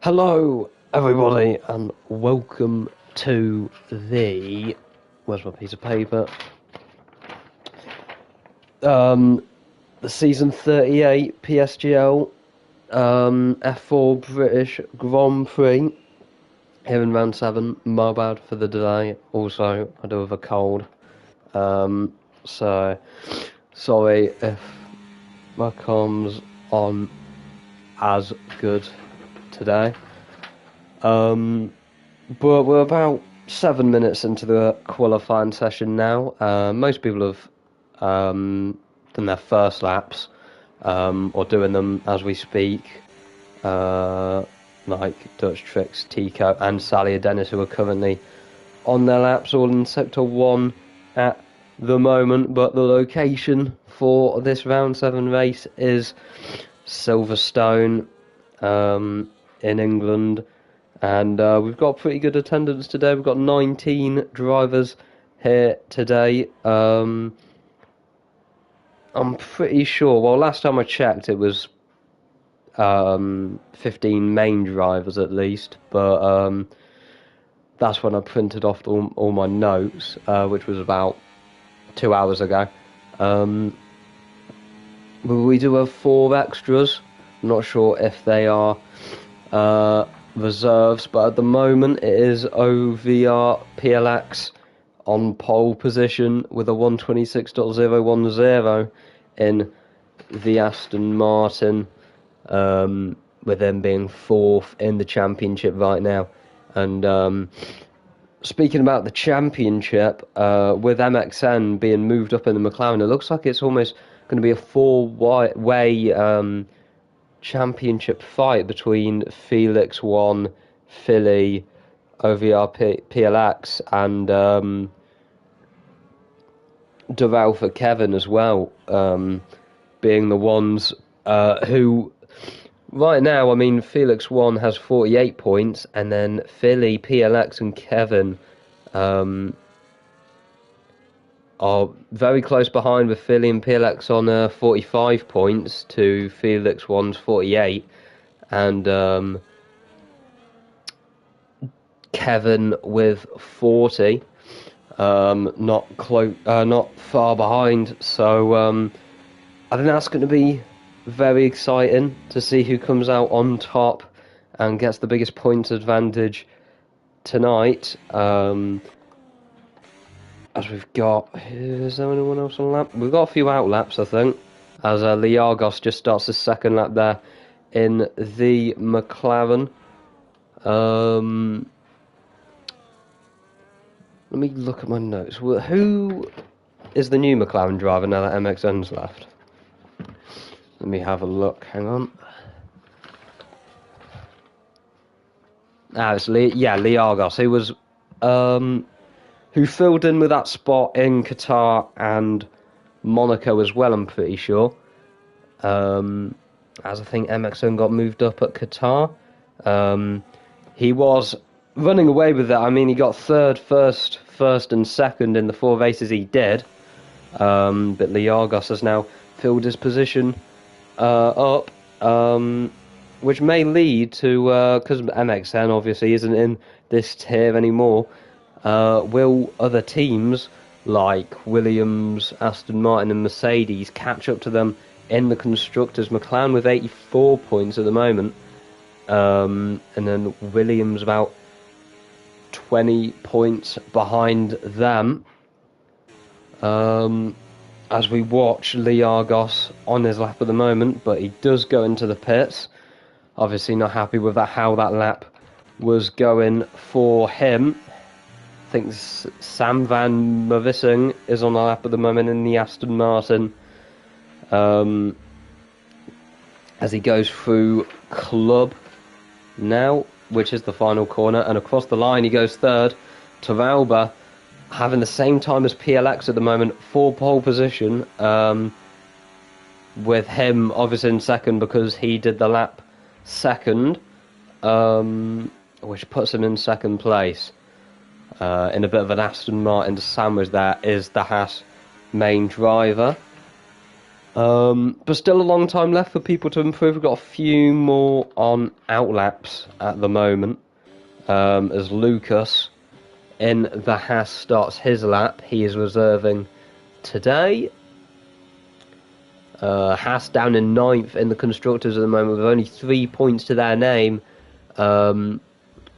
Hello, everybody, and welcome to the. Where's my piece of paper? The season 38 PSGL F4 British Grand Prix here in round 7. My bad for the delay. Also, I do have a cold. So, sorry if my comms on as good today. But we're about 7 minutes into the qualifying session now. Most people have done their first laps, or doing them as we speak. Like Dutch Tricks, Tico, and Sally Dennis, who are currently on their laps, all in Sector 1 at the moment. But the location for this round 7 race is Silverstone in England. And we've got pretty good attendance today. We've got 19 drivers here today. I'm pretty sure, well, last time I checked it was 15 main drivers at least, but that's when I printed off all my notes, which was about 2 hours ago. But we do have 4 extras. I'm not sure if they are reserves, but at the moment it is OVR PLX on pole position with a 126.010 in the Aston Martin, with them being 4th in the championship right now. And speaking about the championship, with MXN being moved up in the McLaren, it looks like it's almost going to be a 4-way championship fight between Felix 1, Philly, OVR PLX, and Doral for Kevin as well, being the ones who, right now, I mean, Felix 1 has 48 points, and then Philly, PLX, and Kevin are very close behind, with Philly and PLX on 45 points to Felix 1's 48, and Kevin with 40, not far behind. So I think that's going to be very exciting to see who comes out on top and gets the biggest points advantage tonight. As we've got, is there anyone else on lap? We've got a few out laps, I think, as Liargos just starts his second lap there in the McLaren. Let me look at my notes. Who is the new McLaren driver now that MXN's left? Let me have a look. Hang on. It's Liargos, who was who filled in with that spot in Qatar and Monaco as well, I'm pretty sure. As I think MXN got moved up at Qatar. He was running away with that. I mean, he got third, first, and second in the 4 races he did. But Liargos has now filled his position up, which may lead to, because MXN obviously isn't in this tier anymore, will other teams like Williams, Aston Martin and Mercedes catch up to them in the Constructors? McLaren with 84 points at the moment, and then Williams about 20 points behind them. As we watch Liargos on his lap at the moment, but he does go into the pits. Obviously not happy with how that lap was going for him. I think Sam van Mavissing is on the lap at the moment in the Aston Martin, as he goes through Club now, which is the final corner, and across the line he goes third. Toralba having the same time as PLX at the moment for pole position, with him obviously in second because he did the lap second, which puts him in second place. In a bit of an Aston Martin sandwich there is the Haas main driver. But still a long time left for people to improve. We've got a few more on outlaps at the moment. As Lucas in the Haas starts his lap, he is reserving today. Haas down in 9th in the Constructors at the moment with only 3 points to their name.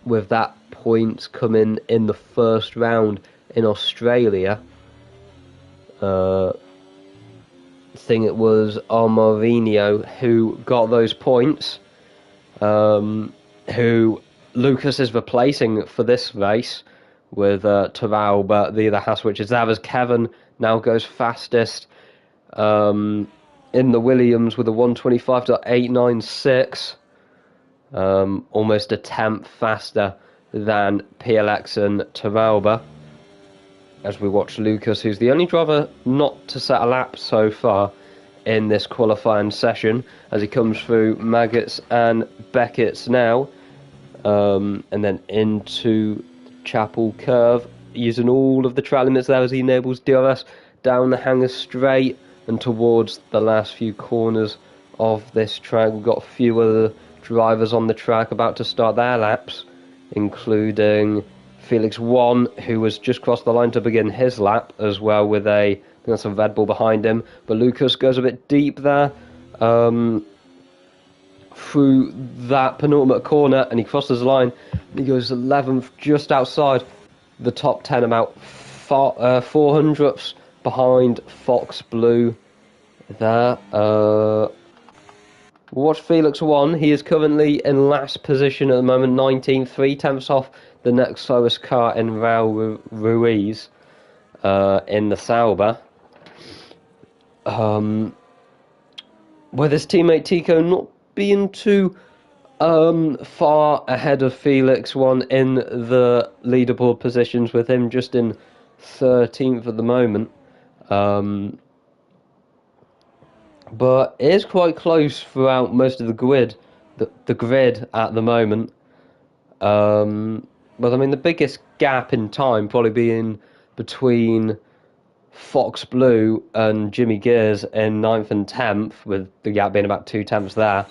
With that points coming in the first round in Australia. I think it was Armavino who got those points, who Lucas is replacing for this race with Taralba, the other Haas, which is there, as Kevin now goes fastest in the Williams with a 125.896, almost a tenth faster than PLX and Taralba. As we watch Lucas, who's the only driver not to set a lap so far in this qualifying session, as he comes through Maggots and Beckett's now, and then into Chapel Curve, using all of the track limits there as he enables DRS down the hanger straight and towards the last few corners of this track. We've got a few other drivers on the track about to start their laps, including Felix 1, who was just crossed the line to begin his lap as well, with I think that's a Red Bull behind him. But Lucas goes a bit deep there through that penultimate corner, and he crosses the line. He goes 11th, just outside the top 10, about 400ths behind Fox Blue there. Watch Felix 1. He is currently in last position at the moment, 19, 3/10 off the next slowest car in Raul Ruiz in the Sauber. With his teammate Tico not being too far ahead of Felix 1 in the leaderboard positions, with him just in 13th at the moment. But it is quite close throughout most of the grid, the grid at the moment. But I mean, the biggest gap in time probably being between Fox Blue and Jimmy Gears in 9th and 10th, with the gap being about 2/10 there.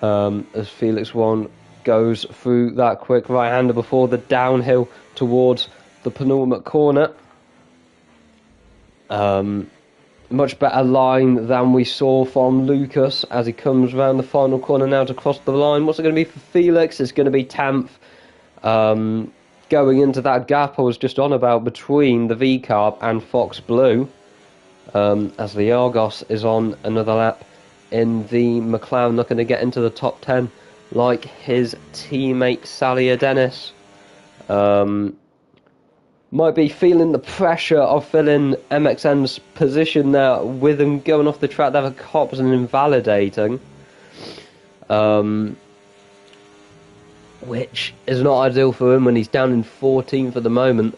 As Felix 1 goes through that quick right-hander before the downhill towards the penultimate corner. Much better line than we saw from Lucas as he comes around the final corner now to cross the line. What's it going to be for Felix? It's going to be 10th. Going into that gap I was just on about between the V-Carb and Fox Blue, as the Argos is on another lap in the McLaren, not going to get into the top 10 like his teammate Salia Dennis. Might be feeling the pressure of filling MXN's position there with him going off the track there for cops and invalidating. Which is not ideal for him when he's down in 14th at the moment,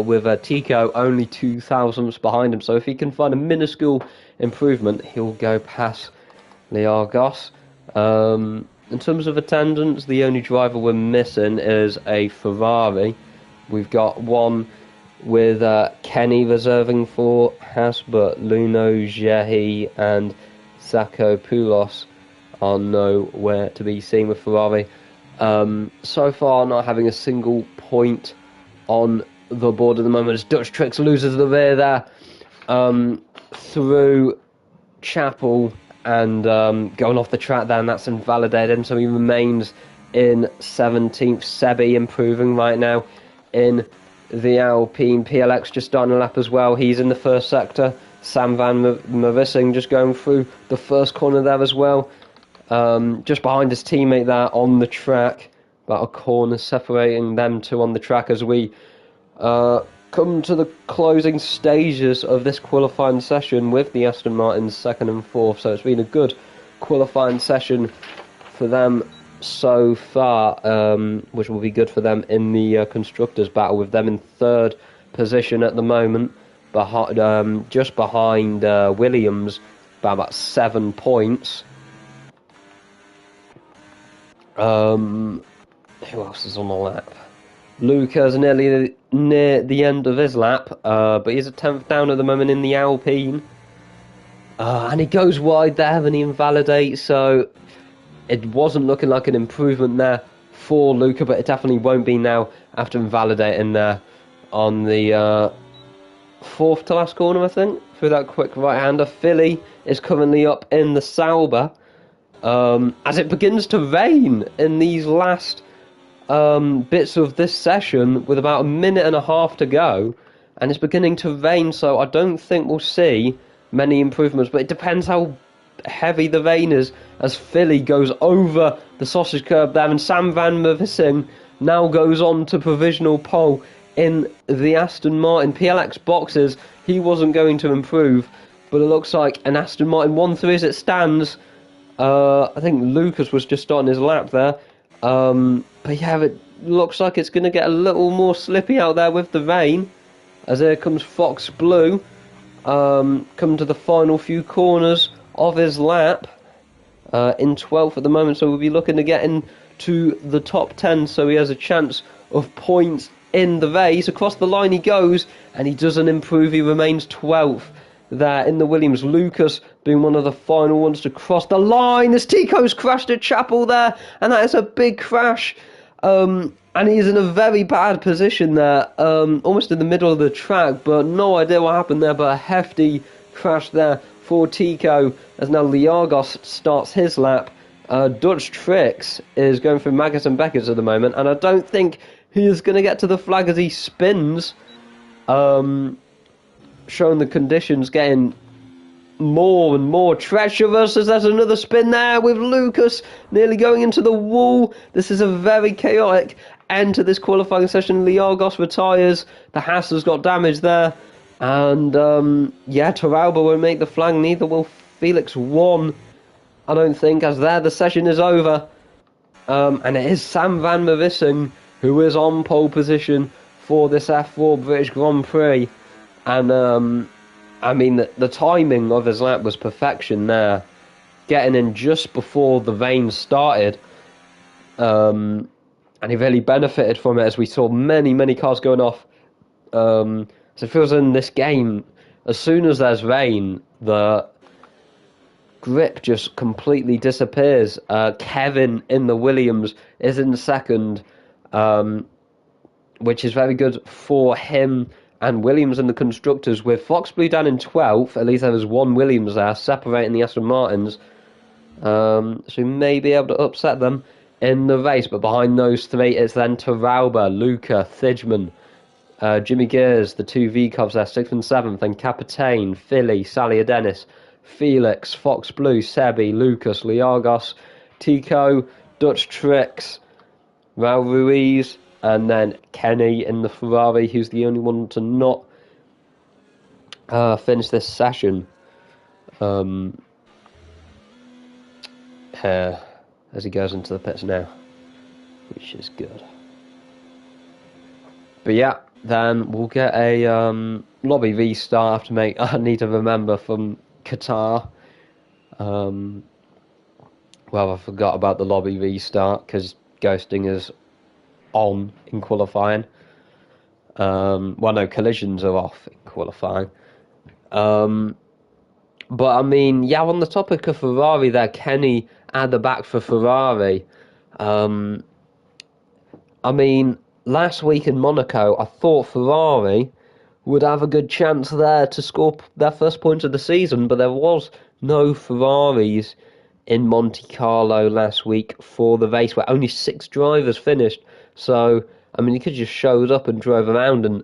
with Tico only 2 thousandths behind him. So if he can find a minuscule improvement, he'll go past the Argos. In terms of attendance, the only driver we're missing is a Ferrari. We've got one with Kenny reserving for Haas, but Luno, Jehi and Sako Poulos are nowhere to be seen with Ferrari. So far, not having a single point on the board at the moment, as Dutch Tricks loses the rear there through Chapel and going off the track there, and that's invalidated, so he remains in 17th. Sebi improving right now in the Alpine. PLX just starting a lap as well. He's in the first sector. Sam Van Marissing just going through the first corner there as well. Just behind his teammate there on the track. About a corner separating them two on the track as we come to the closing stages of this qualifying session with the Aston Martins 2nd and 4th. So it's been a good qualifying session for them so far, which will be good for them in the Constructors battle, with them in 3rd position at the moment, just behind Williams by about 7 points. Who else is on the lap? Luca's nearly near the end of his lap, but he's a 10th down at the moment in the Alpine. And he goes wide there and he invalidates, so it wasn't looking like an improvement there for Luca, but it definitely won't be now after invalidating there on the fourth to last corner, I think, through that quick right-hander. Philly is currently up in the Sauber as it begins to rain in these last bits of this session with about a minute and a half to go, and it's beginning to rain, so I don't think we'll see many improvements, but it depends how heavy the rain is as Philly goes over the sausage curb there, and Sam Van Mervissing now goes on to provisional pole in the Aston Martin PLX boxes. He wasn't going to improve, but it looks like an Aston Martin 1-3 as it stands. I think Lucas was just starting his lap there. But yeah, it looks like it's going to get a little more slippy out there with the rain. As here comes Fox Blue, come to the final few corners of his lap, in 12th at the moment, so we'll be looking to get into the top 10, so he has a chance of points in the race. Across the line he goes, and he doesn't improve, he remains 12th there in the Williams. Lucas being one of the final ones to cross the line as Tico's crashed at Chapel there, and that is a big crash. And he's in a very bad position there, almost in the middle of the track, but no idea what happened there, but a hefty crash there for Tico as now Liargos starts his lap. Dutch Tricks is going through Maggis and Beckers at the moment, and I don't think he is going to get to the flag as he spins, showing the conditions getting more and more treacherous as there's another spin there with Lucas nearly going into the wall. This is a very chaotic end to this qualifying session. Liargos retires, the Haas has got damage there, and yeah, Toralba won't make the flag, neither will Felix 1, I don't think, as there the session is over. And it is Sam Van Mervissing who is on pole position for this F4 British Grand Prix, and I mean, the timing of his lap was perfection there, getting in just before the rain started, and he really benefited from it as we saw many cars going off. So it feels in this game, as soon as there's rain, the grip just completely disappears. Kevin in the Williams is in second, which is very good for him and Williams in the constructors, with Fox Blue down in 12th. At least there was one Williams there separating the Aston Martins, so he may be able to upset them in the race. But behind those three, it's then Toralba, Luca, Thidgeman, Jimmy Gears, the two V-Cubs there, 6th and 7th, then Capitaine, Philly, Salia Dennis, Felix, Fox Blue, Sebi, Lucas, Liargos, Tico, Dutch Tricks, Raul Ruiz, and then Kenny in the Ferrari, who's the only one to not finish this session. As he goes into the pits now, which is good. But yeah, then we'll get a lobby restart. I have to make. I need to remember from Qatar. Well, I forgot about the lobby restart because ghosting is on in qualifying. Well, no, collisions are off in qualifying. But I mean, yeah, on the topic of Ferrari there, Kenny at the back for Ferrari. I mean, last week in Monaco, I thought Ferrari would have a good chance there to score their first points of the season, but there was no Ferraris in Monte Carlo last week for the race, where only 6 drivers finished. So, I mean, you could just showed up and drove around and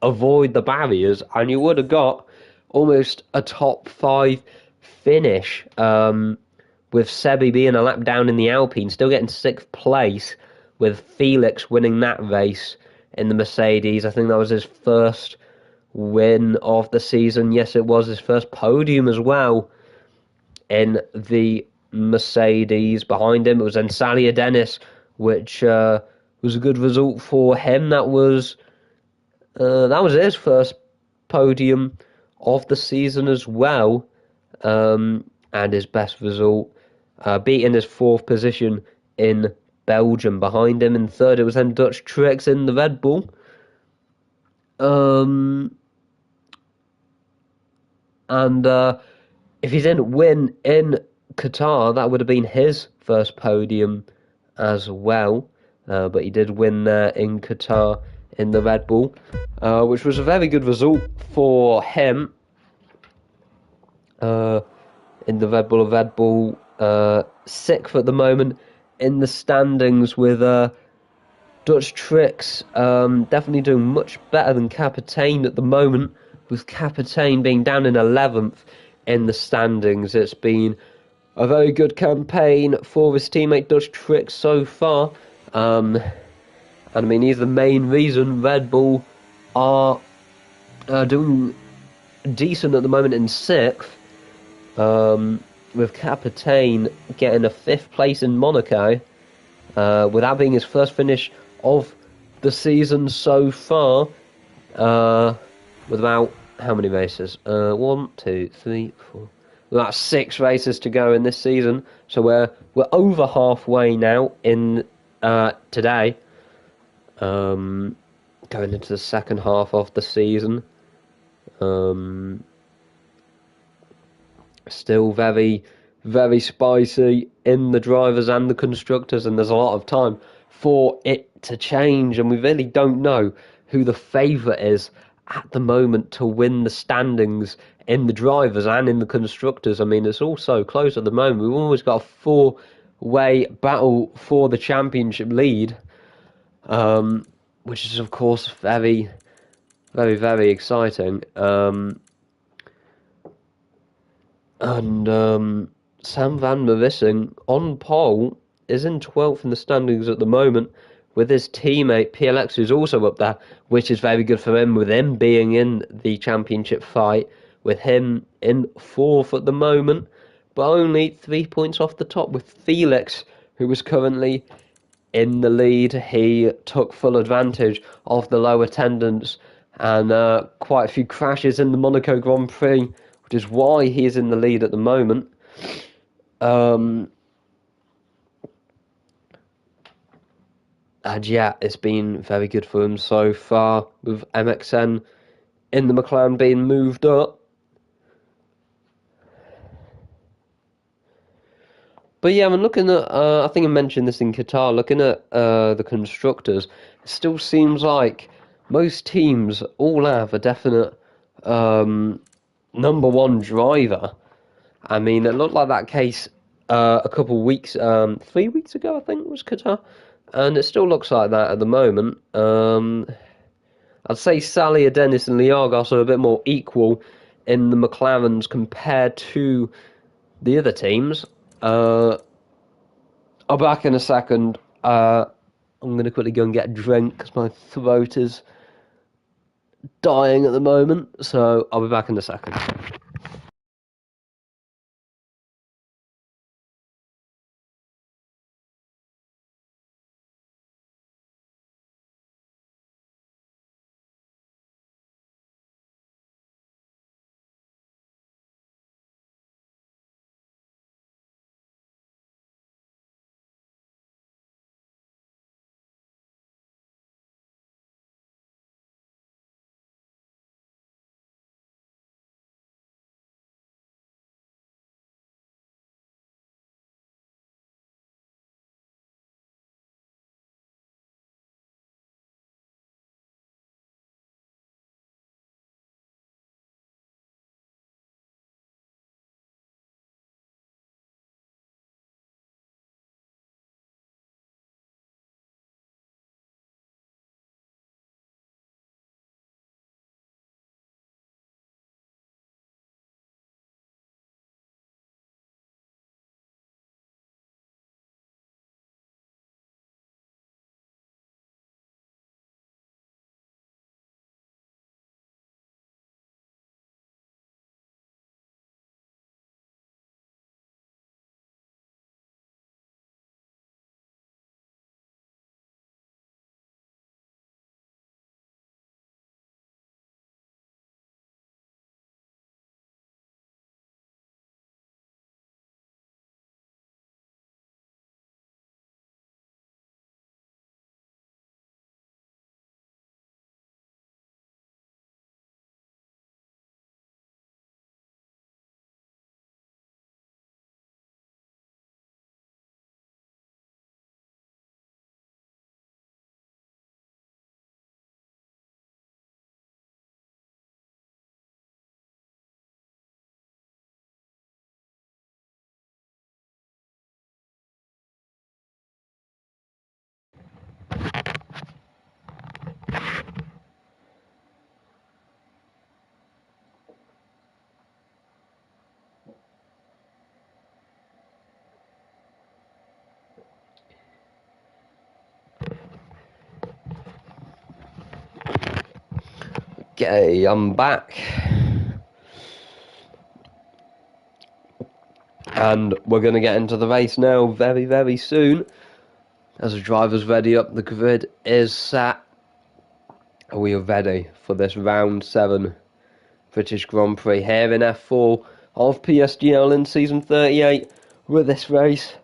avoid the barriers, and you would have got almost a top 5 finish, with Sebi being a lap down in the Alpine, still getting 6th place, with Felix winning that race in the Mercedes. I think that was his first win of the season. Yes, it was his first podium as well in the Mercedes. Behind him, it was then Salia Dennis, which was a good result for him. That was his first podium of the season as well, and his best result, beating his 4th position in Belgium. Behind him in 3rd, it was then Dutch Tricks in the Red Bull. And if he didn't win in Qatar, that would have been his first podium as well. But he did win there in Qatar in the Red Bull, which was a very good result for him. In the Red Bull sixth at the moment in the standings with Dutch Tricks definitely doing much better than Capitaine at the moment, with Capitaine being down in 11th in the standings. It's been a very good campaign for his teammate Dutch Tricks so far. And I mean, he's the main reason Red Bull are doing decent at the moment in 6th. With Capitaine getting a 5th place in Monaco, with that being his first finish of the season so far, with about how many races? 1, 2, 3, 4. About 6 races to go in this season, so we're over halfway now in today. Going into the second half of the season. Still very, very spicy in the drivers and the constructors, and there's a lot of time for it to change, and we really don't know who the favourite is at the moment to win the standings in the drivers and in the constructors. I mean, it's all so close at the moment. We've always got a 4-way battle for the championship lead, which is, of course, very, very, very exciting. And Sam van Marissing on pole is in 12th in the standings at the moment, with his teammate PLX, who's also up there, which is very good for him, with him being in the championship fight, with him in 4th at the moment, but only 3 points off the top, with Felix, who is currently in the lead. He took full advantage of the low attendance and quite a few crashes in the Monaco Grand Prix, which is why he is in the lead at the moment. And yeah, it's been very good for him so far, with MXN in the McLaren being moved up. But yeah, I'm looking at, I think I mentioned this in Qatar, looking at the constructors, it still seems like most teams all have a definite number one driver. I mean, it looked like that case a couple of weeks, 3 weeks ago, I think, was Qatar. And it still looks like that at the moment. I'd say Salia, Dennis and Liargos are a bit more equal in the McLarens compared to the other teams. I'll be back in a second. I'm going to quickly go and get a drink because my throat is dying at the moment. So I'll be back in a second. Okay, I'm back. And we're going to get into the race now very, very soon. As the driver's ready up, the grid is set. We are ready for this round 7 British Grand Prix here in F4 of PSGL in season 38, with this race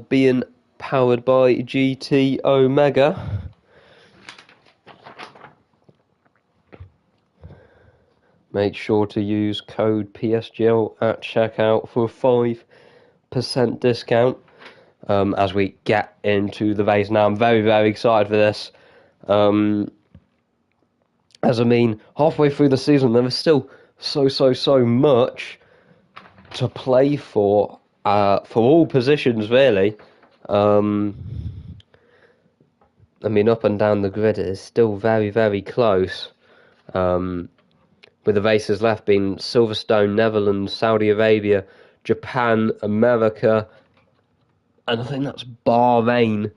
being powered by GT Omega. Make sure to use code PSGL at checkout for a 5% discount. As we get into the race now, I'm very, very excited for this. As I mean, halfway through the season, there is still so much to play for all positions, really. I mean, up and down the grid, it is still very, very close. With the races left being Silverstone, Netherlands, Saudi Arabia, Japan, America, and I think that's Bahrain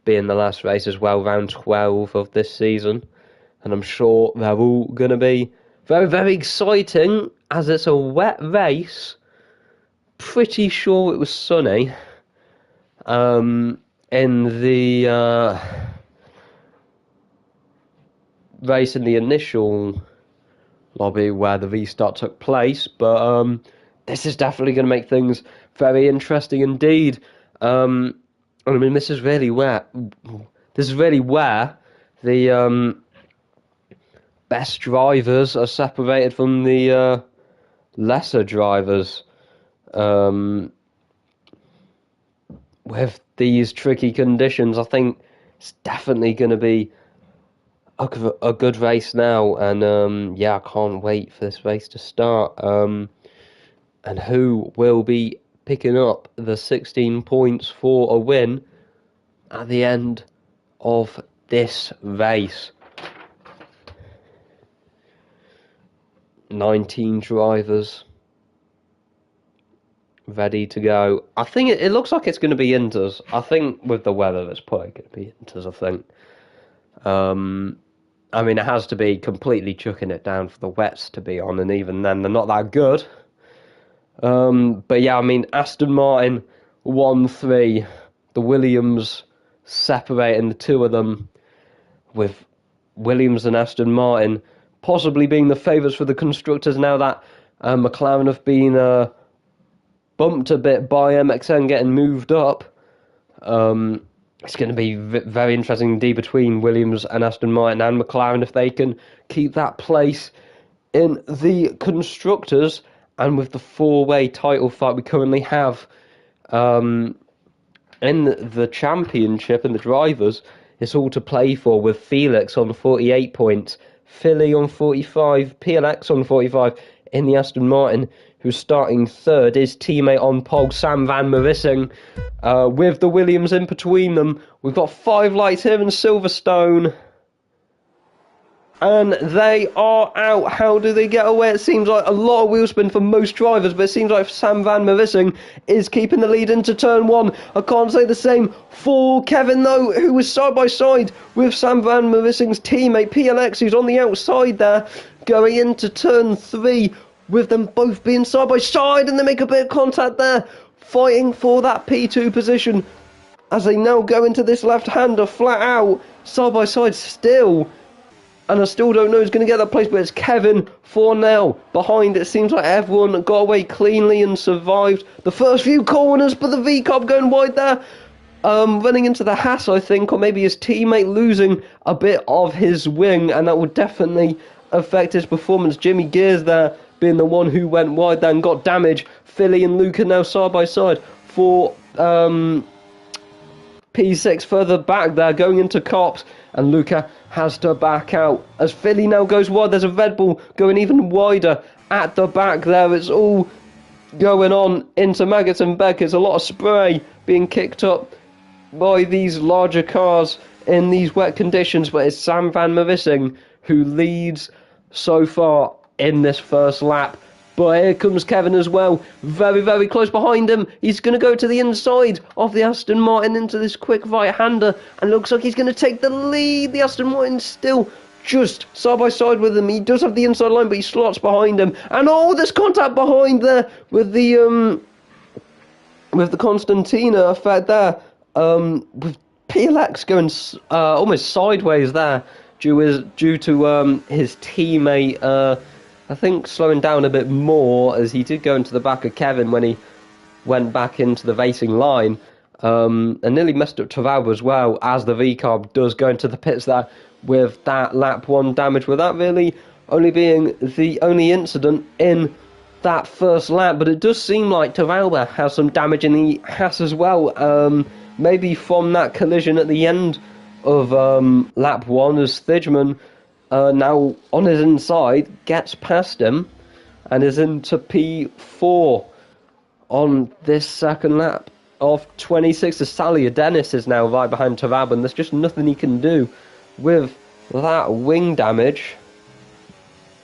being the last race as well, round 12 of this season. And I'm sure they're all going to be very, very exciting, as it's a wet race. Pretty sure it was sunny in the race in the initial lobby where the restart took place, but this is definitely going to make things very interesting indeed. I mean, this is really where the best drivers are separated from the lesser drivers. With these tricky conditions, I think it's definitely going to be a good race now, and yeah, I can't wait for this race to start. And who will be picking up the 16 points for a win at the end of this race? 19 drivers ready to go. I think it looks like it's going to be Inters. I think with the weather, it's probably going to be Inters, I think. I mean, it has to be completely chucking it down for the wets to be on, and even then, they're not that good. But yeah, I mean, Aston Martin 1-3, the Williams separating the two of them, with Williams and Aston Martin possibly being the favourites for the constructors now that McLaren have been bumped a bit by MXN getting moved up. It's going to be very interesting indeed between Williams and Aston Martin and McLaren if they can keep that place in the constructors. And with the 4-way title fight we currently have in the championship and the drivers, it's all to play for, with Felix on 48 points, Philly on 45, PLX on 45 in the Aston Martin, who's starting third. His teammate on pole, Sam Van Marissing, with the Williams in between them. We've got 5 lights here in Silverstone. And they are out. How do they get away? It seems like a lot of wheel spin for most drivers, but it seems like Sam Van Marissing is keeping the lead into turn 1. I can't say the same for Kevin, though, who was side by side with Sam Van Marissing's teammate, PLX, who's on the outside there, going into turn 3, with them both being side by side, and they make a bit of contact there, fighting for that P2 position, as they now go into this left-hander flat out, side by side still. And I still don't know who's going to get that place, but it's Kevin for now. Behind, it seems like everyone got away cleanly and survived the first few corners, but the V-Cop going wide there. Running into the Haas, I think, or maybe his teammate losing a bit of his wing, and that would definitely affect his performance. Jimmy Gears there being the one who went wide there and got damage. Philly and Luca now side by side for P6 further back there, going into Cops, and Luca has to back out as Philly now goes wide. There's a Red Bull going even wider at the back there. It's all going on into Maggots and Beck. It's a lot of spray being kicked up by these larger cars in these wet conditions, but it's Sam Van Marissing who leads so far in this first lap. But here comes Kevin as well, very, very close behind him. He's going to go to the inside of the Aston Martin into this quick right-hander, and looks like he's going to take the lead. The Aston Martin still just side by side with him. He does have the inside line, but he slots behind him. And oh, there's contact behind there with the Constantina effect there. With PLX going almost sideways there due to his teammate, I think, slowing down a bit more, as he did go into the back of Kevin when he went back into the racing line. And nearly messed up Toralba as well, as the V-Carb does go into the pits there with that lap 1 damage, with that really only being the only incident in that first lap. But it does seem like Toralba has some damage in the Haas as well, maybe from that collision at the end of lap 1, as Thijman now on his inside gets past him and is into P4 on this second lap of 26. The Sally Dennis is now right behind Toralba, and there's just nothing he can do with that wing damage.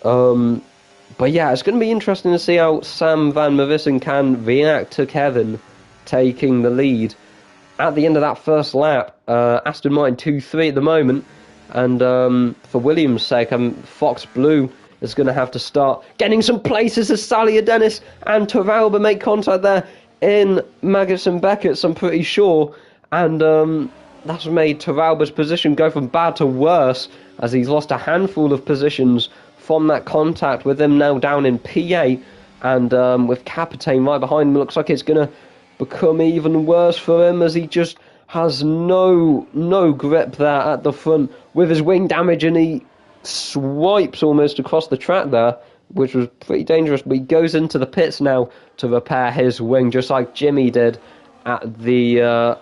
But yeah, it's going to be interesting to see how Sam van Merissen can react to Kevin taking the lead at the end of that first lap. Aston Martin 2-3 at the moment, and for Williams' sake, Fox Blue is going to have to start getting some places as Sally Dennis and Toralba make contact there in Maggots and Beckett's, I'm pretty sure, and that's made Toralba's position go from bad to worse, as he's lost a handful of positions from that contact, with him now down in P8, and with Captain right behind him, looks like it's going to become even worse for him, as he just has no grip there at the front with his wing damage, and he swipes almost across the track there, which was pretty dangerous. But he goes into the pits now to repair his wing, just like Jimmy did at the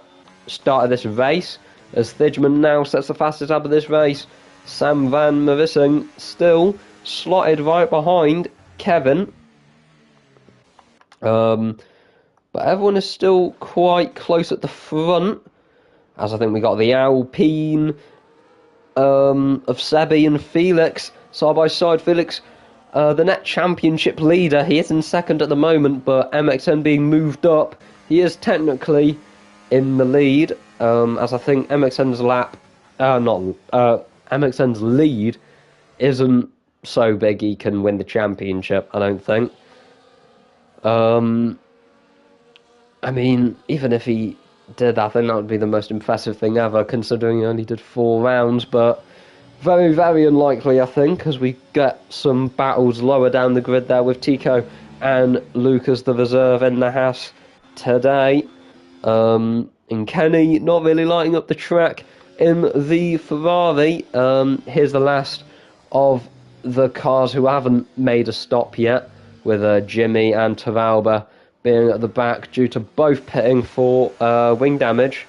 start of this race, as Thijman now sets the fastest lap of this race. Sam van Merissen still slotted right behind Kevin, but everyone is still quite close at the front, as I think we got the Alpine of Sebi and Felix side by side. Felix, the net championship leader, he is in second at the moment, but MXN being moved up, he is technically in the lead, as I think MXN's MXN's lead isn't so big he can win the championship, I don't think. I mean, even if he did, I think that would be the most impressive thing ever, considering he only did 4 rounds, but very, very unlikely, I think, because we get some battles lower down the grid there with Tico and Lucas, the reserve, in the Haas today. And Kenny not really lighting up the track in the Ferrari. Here's the last of the cars who haven't made a stop yet, with Jimmy and Toralba being at the back due to both pitting for wing damage.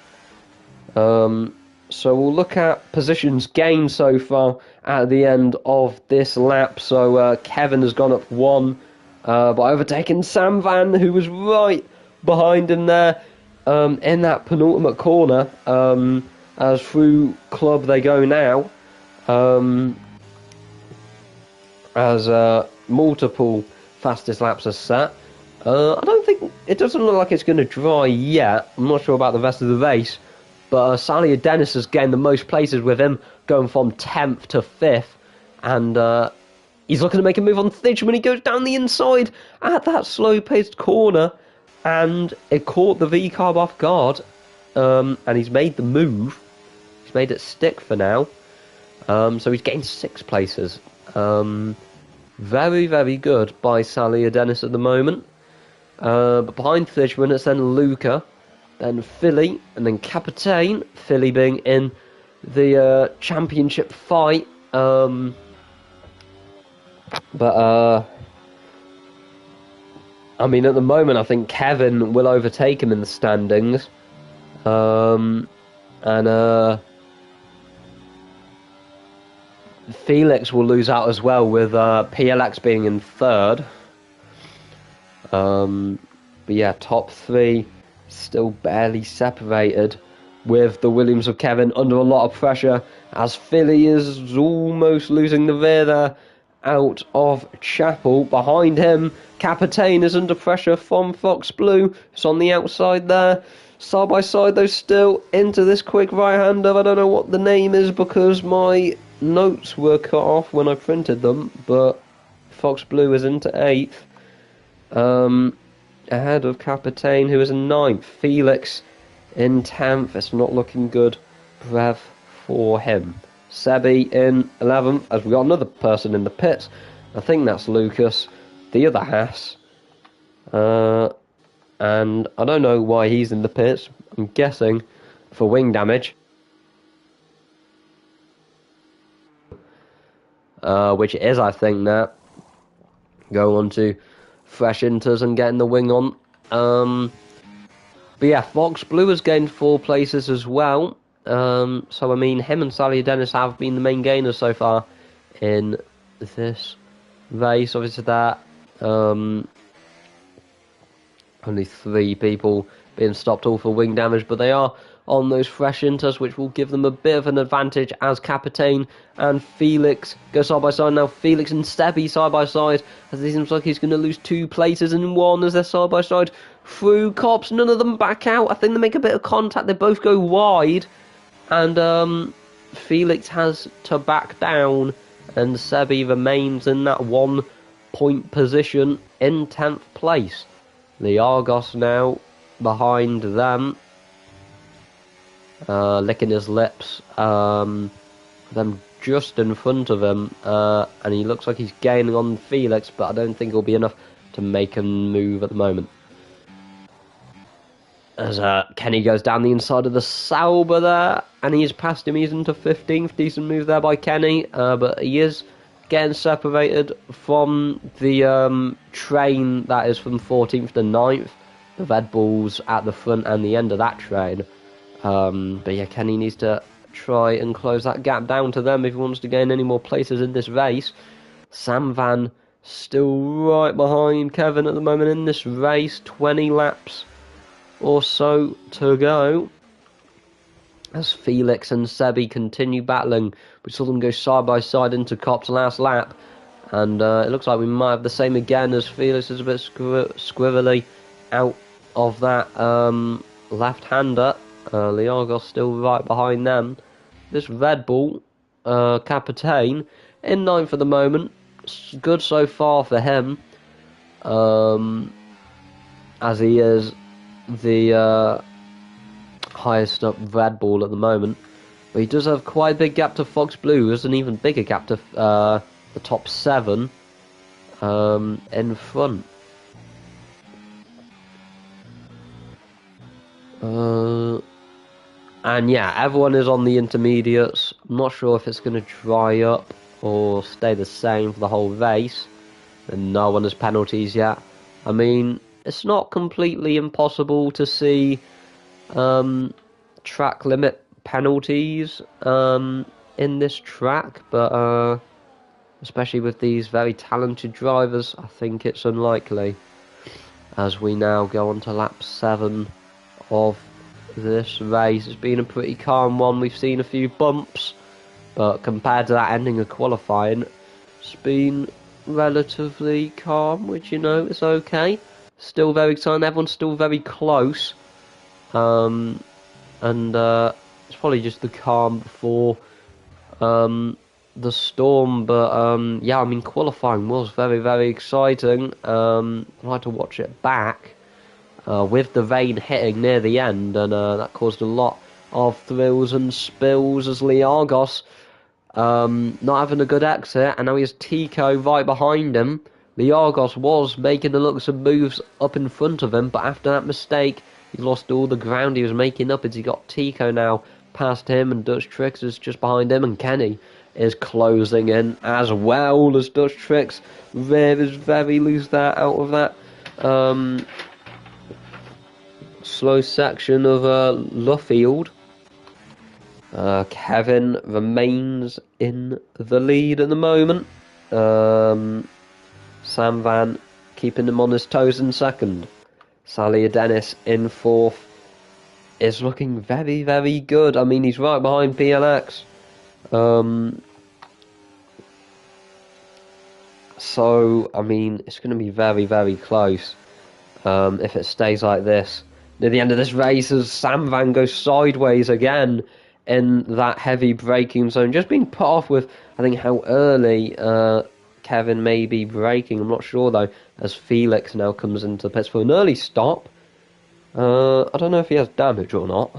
So we'll look at positions gained so far at the end of this lap. So Kevin has gone up 1 by overtaking Sam Van, who was right behind him there in that penultimate corner. As through club they go now, as multiple fastest laps are set. I don't think, it doesn't look like it's going to dry yet. I'm not sure about the rest of the race, but Sally Dennis has gained the most places, with him going from 10th to 5th, and he's looking to make a move on Thij when he goes down the inside at that slow-paced corner, and it caught the V-Carb off guard, and he's made the move. He's made it stick for now, so he's gained 6 places. Very, very good by Sally Dennis at the moment. But behind Thijman, it's then Luca, then Philly, and then Captain. Philly being in the championship fight. But I mean, at the moment, I think Kevin will overtake him in the standings. And Felix will lose out as well, with PLX being in 3rd. But yeah, top 3 still barely separated, with the Williams of Kevin under a lot of pressure, as Philly is almost losing the rear there out of Chapel. Behind him, Captain is under pressure from Fox Blue. It's on the outside there. Side by side though, still into this quick right-hander. I don't know what the name is because my notes were cut off when I printed them, but Fox Blue is into 8th, ahead of Capitaine, who is in 9th. Felix in 10th. It's not looking good, Brev, for him. Sebi in 11th, as we got another person in the pits. I think that's Lucas, the other Haas. And I don't know why he's in the pits. I'm guessing for wing damage. Which it is, I think, now. Go on to fresh inters and getting the wing on. But yeah, Fox Blue has gained 4 places as well. So, I mean, him and Sally Dennis have been the main gainers so far in this race. Obviously, that only 3 people being stopped, all for wing damage, but they are on those fresh inters, which will give them a bit of an advantage as Capitaine and Felix go side by side. Now Felix and Sebi side by side, as it seems like he's going to lose 2 places in one as they're side by side through Cops. None of them back out. I think they make a bit of contact. They both go wide, and Felix has to back down, and Sebi remains in that 1 point position in 10th place. The Argos now behind them, licking his lips, them just in front of him, and he looks like he's gaining on Felix, but I don't think it'll be enough to make him move at the moment. As Kenny goes down the inside of the Sauber there, and he's past him, he's into 15th, decent move there by Kenny, but he is getting separated from the train that is from 14th to 9th. The Red Bulls at the front and the end of that train. But yeah, Kenny needs to try and close that gap down to them if he wants to gain any more places in this race. Sam Van still right behind Kevin at the moment in this race. 20 laps or so to go, as Felix and Sebi continue battling. We saw them go side by side into Cop's last lap, and it looks like we might have the same again, as Felix is a bit squirrely out of that left-hander. Liargos still right behind them. This Red Bull, Capitaine, in 9th for the moment. Good so far for him, as he is the highest up Red Bull at the moment. But he does have quite a big gap to Fox Blue. There's an even bigger gap to the top 7 in front. And yeah, everyone is on the intermediates. I'm not sure if it's going to dry up or stay the same for the whole race. And no one has penalties yet. I mean, it's not completely impossible to see track limit penalties in this track, but especially with these very talented drivers, I think it's unlikely. As we now go on to lap 7 of this race, it's been a pretty calm one. We've seen a few bumps, but compared to that ending of qualifying, it's been relatively calm, which, you know, is okay. Still very exciting. Everyone's still very close, and it's probably just the calm before the storm. But yeah, I mean, qualifying was very, very exciting. I had to watch it back with the rain hitting near the end, and that caused a lot of thrills and spills as Liargos not having a good exit, and now he has Tico right behind him. Liargos was making the look some moves up in front of him, but after that mistake, he lost all the ground he was making up, as he got Tico now past him, and Dutch Tricks is just behind him, and Kenny is closing in as well as Dutch Tricks. Rear is very loose there out of that slow section of Luffield. Kevin remains in the lead at the moment. Sam Van keeping him on his toes in 2nd. Sally Dennis in 4th is looking very, very good. I mean, he's right behind PLX. So, I mean, it's going to be very, very close if it stays like this. Near the end of this race, as Sam Van goes sideways again in that heavy braking zone. Just being put off with, I think, how early Kevin may be braking. I'm not sure, though, as Felix now comes into the pits for an early stop. I don't know if he has damage or not.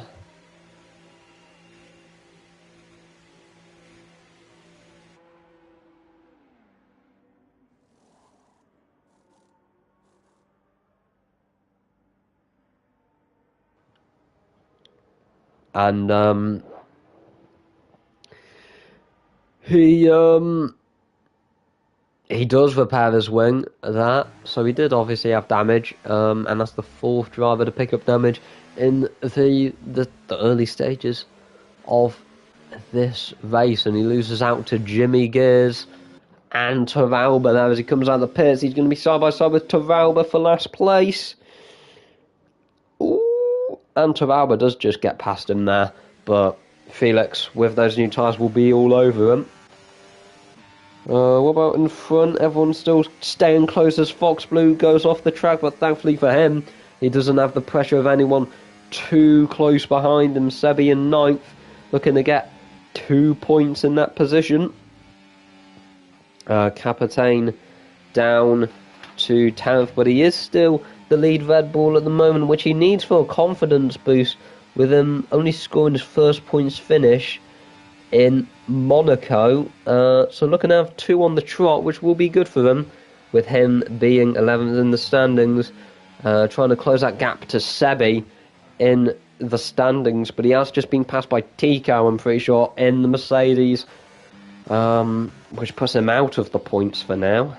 And he does repair his wing, so he did obviously have damage, and that's the fourth driver to pick up damage in the early stages of this race, and he loses out to Jimmy Gears and Toralba. Now as he comes out of the pits, he's going to be side by side with Toralba for last place. Ooh, and Toralba does just get past him there, but Felix with those new tyres will be all over him. What about in front? Everyone's still staying close as Fox Blue goes off the track, but thankfully for him, he doesn't have the pressure of anyone too close behind him. Sebi in 9th, looking to get 2 points in that position. Capitaine down to 10th, but he is still the lead Red Bull at the moment, which he needs for a confidence boost, with him only scoring his first points finish in Monaco, so looking to have 2 on the trot, which will be good for them, with him being 11th in the standings, trying to close that gap to Sebi in the standings, but he has just been passed by Tico, I'm pretty sure, in the Mercedes, which puts him out of the points for now.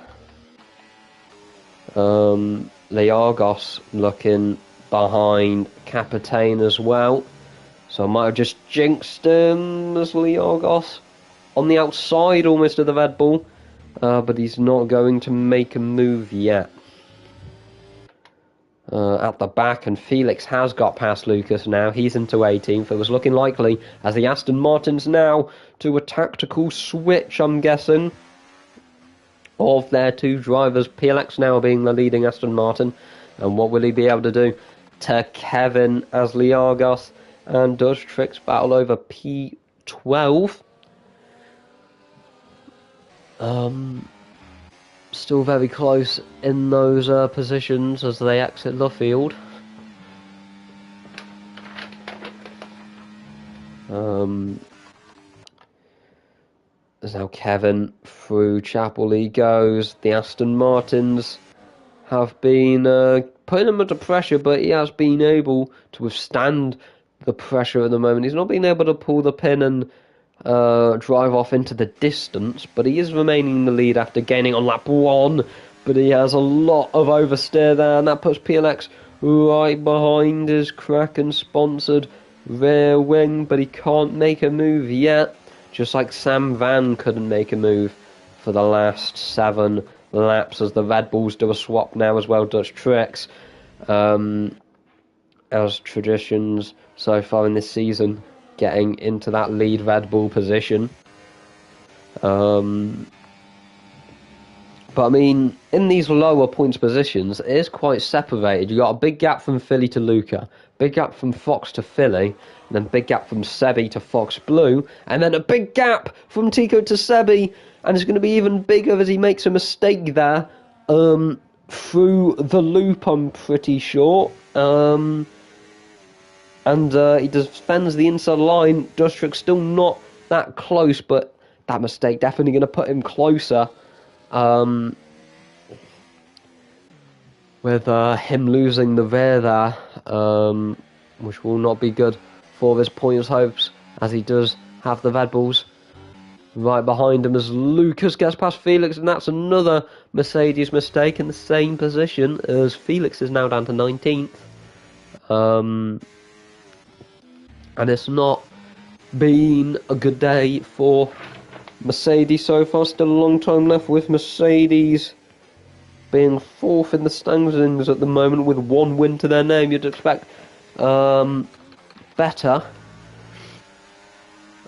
Liargos looking behind Capitaine as well. So I might have just jinxed him as Liargos on the outside almost of the Red Bull. But he's not going to make a move yet. At the back, and Felix has got past Lucas now. He's into 18th. It was looking likely as the Aston Martins now to a tactical switch, I'm guessing, of their 2 drivers. PLX now being the leading Aston Martin. And what will he be able to do to Kevin as Liargos and does Tricks battle over P12. Still very close in those positions as they exit the field. There's now Kevin through Chapel. He goes. The Aston Martins have been putting him under pressure, but he has been able to withstand the pressure at the moment. He's not been able to pull the pin and drive off into the distance, but he is remaining in the lead after gaining on lap 1, but he has a lot of oversteer there, and that puts PLX right behind his Kraken sponsored rear wing, but he can't make a move yet, just like Sam Van couldn't make a move for the last 7 laps, as the Red Bulls do a swap now as well. Dutch Tricks, as traditions so far in this season, getting into that lead Red Bull position. But I mean, in these lower points positions, it is quite separated. You've got a big gap from Philly to Luca, big gap from Fox to Philly, and then big gap from Sebi to Fox Blue, and then a big gap from Tico to Sebi, and it's going to be even bigger as he makes a mistake there through the loop, I'm pretty sure. And he defends the inside line. Dustrick's still not that close, but that mistake definitely going to put him closer. With him losing the rear there, which will not be good for his points hopes, as he does have the Red Bulls right behind him as Lucas gets past Felix, and that's another Mercedes mistake in the same position, as Felix is now down to 19th. And it's not been a good day for Mercedes so far. Still a long time left, with Mercedes being 4th in the standings at the moment with 1 win to their name. You'd expect better.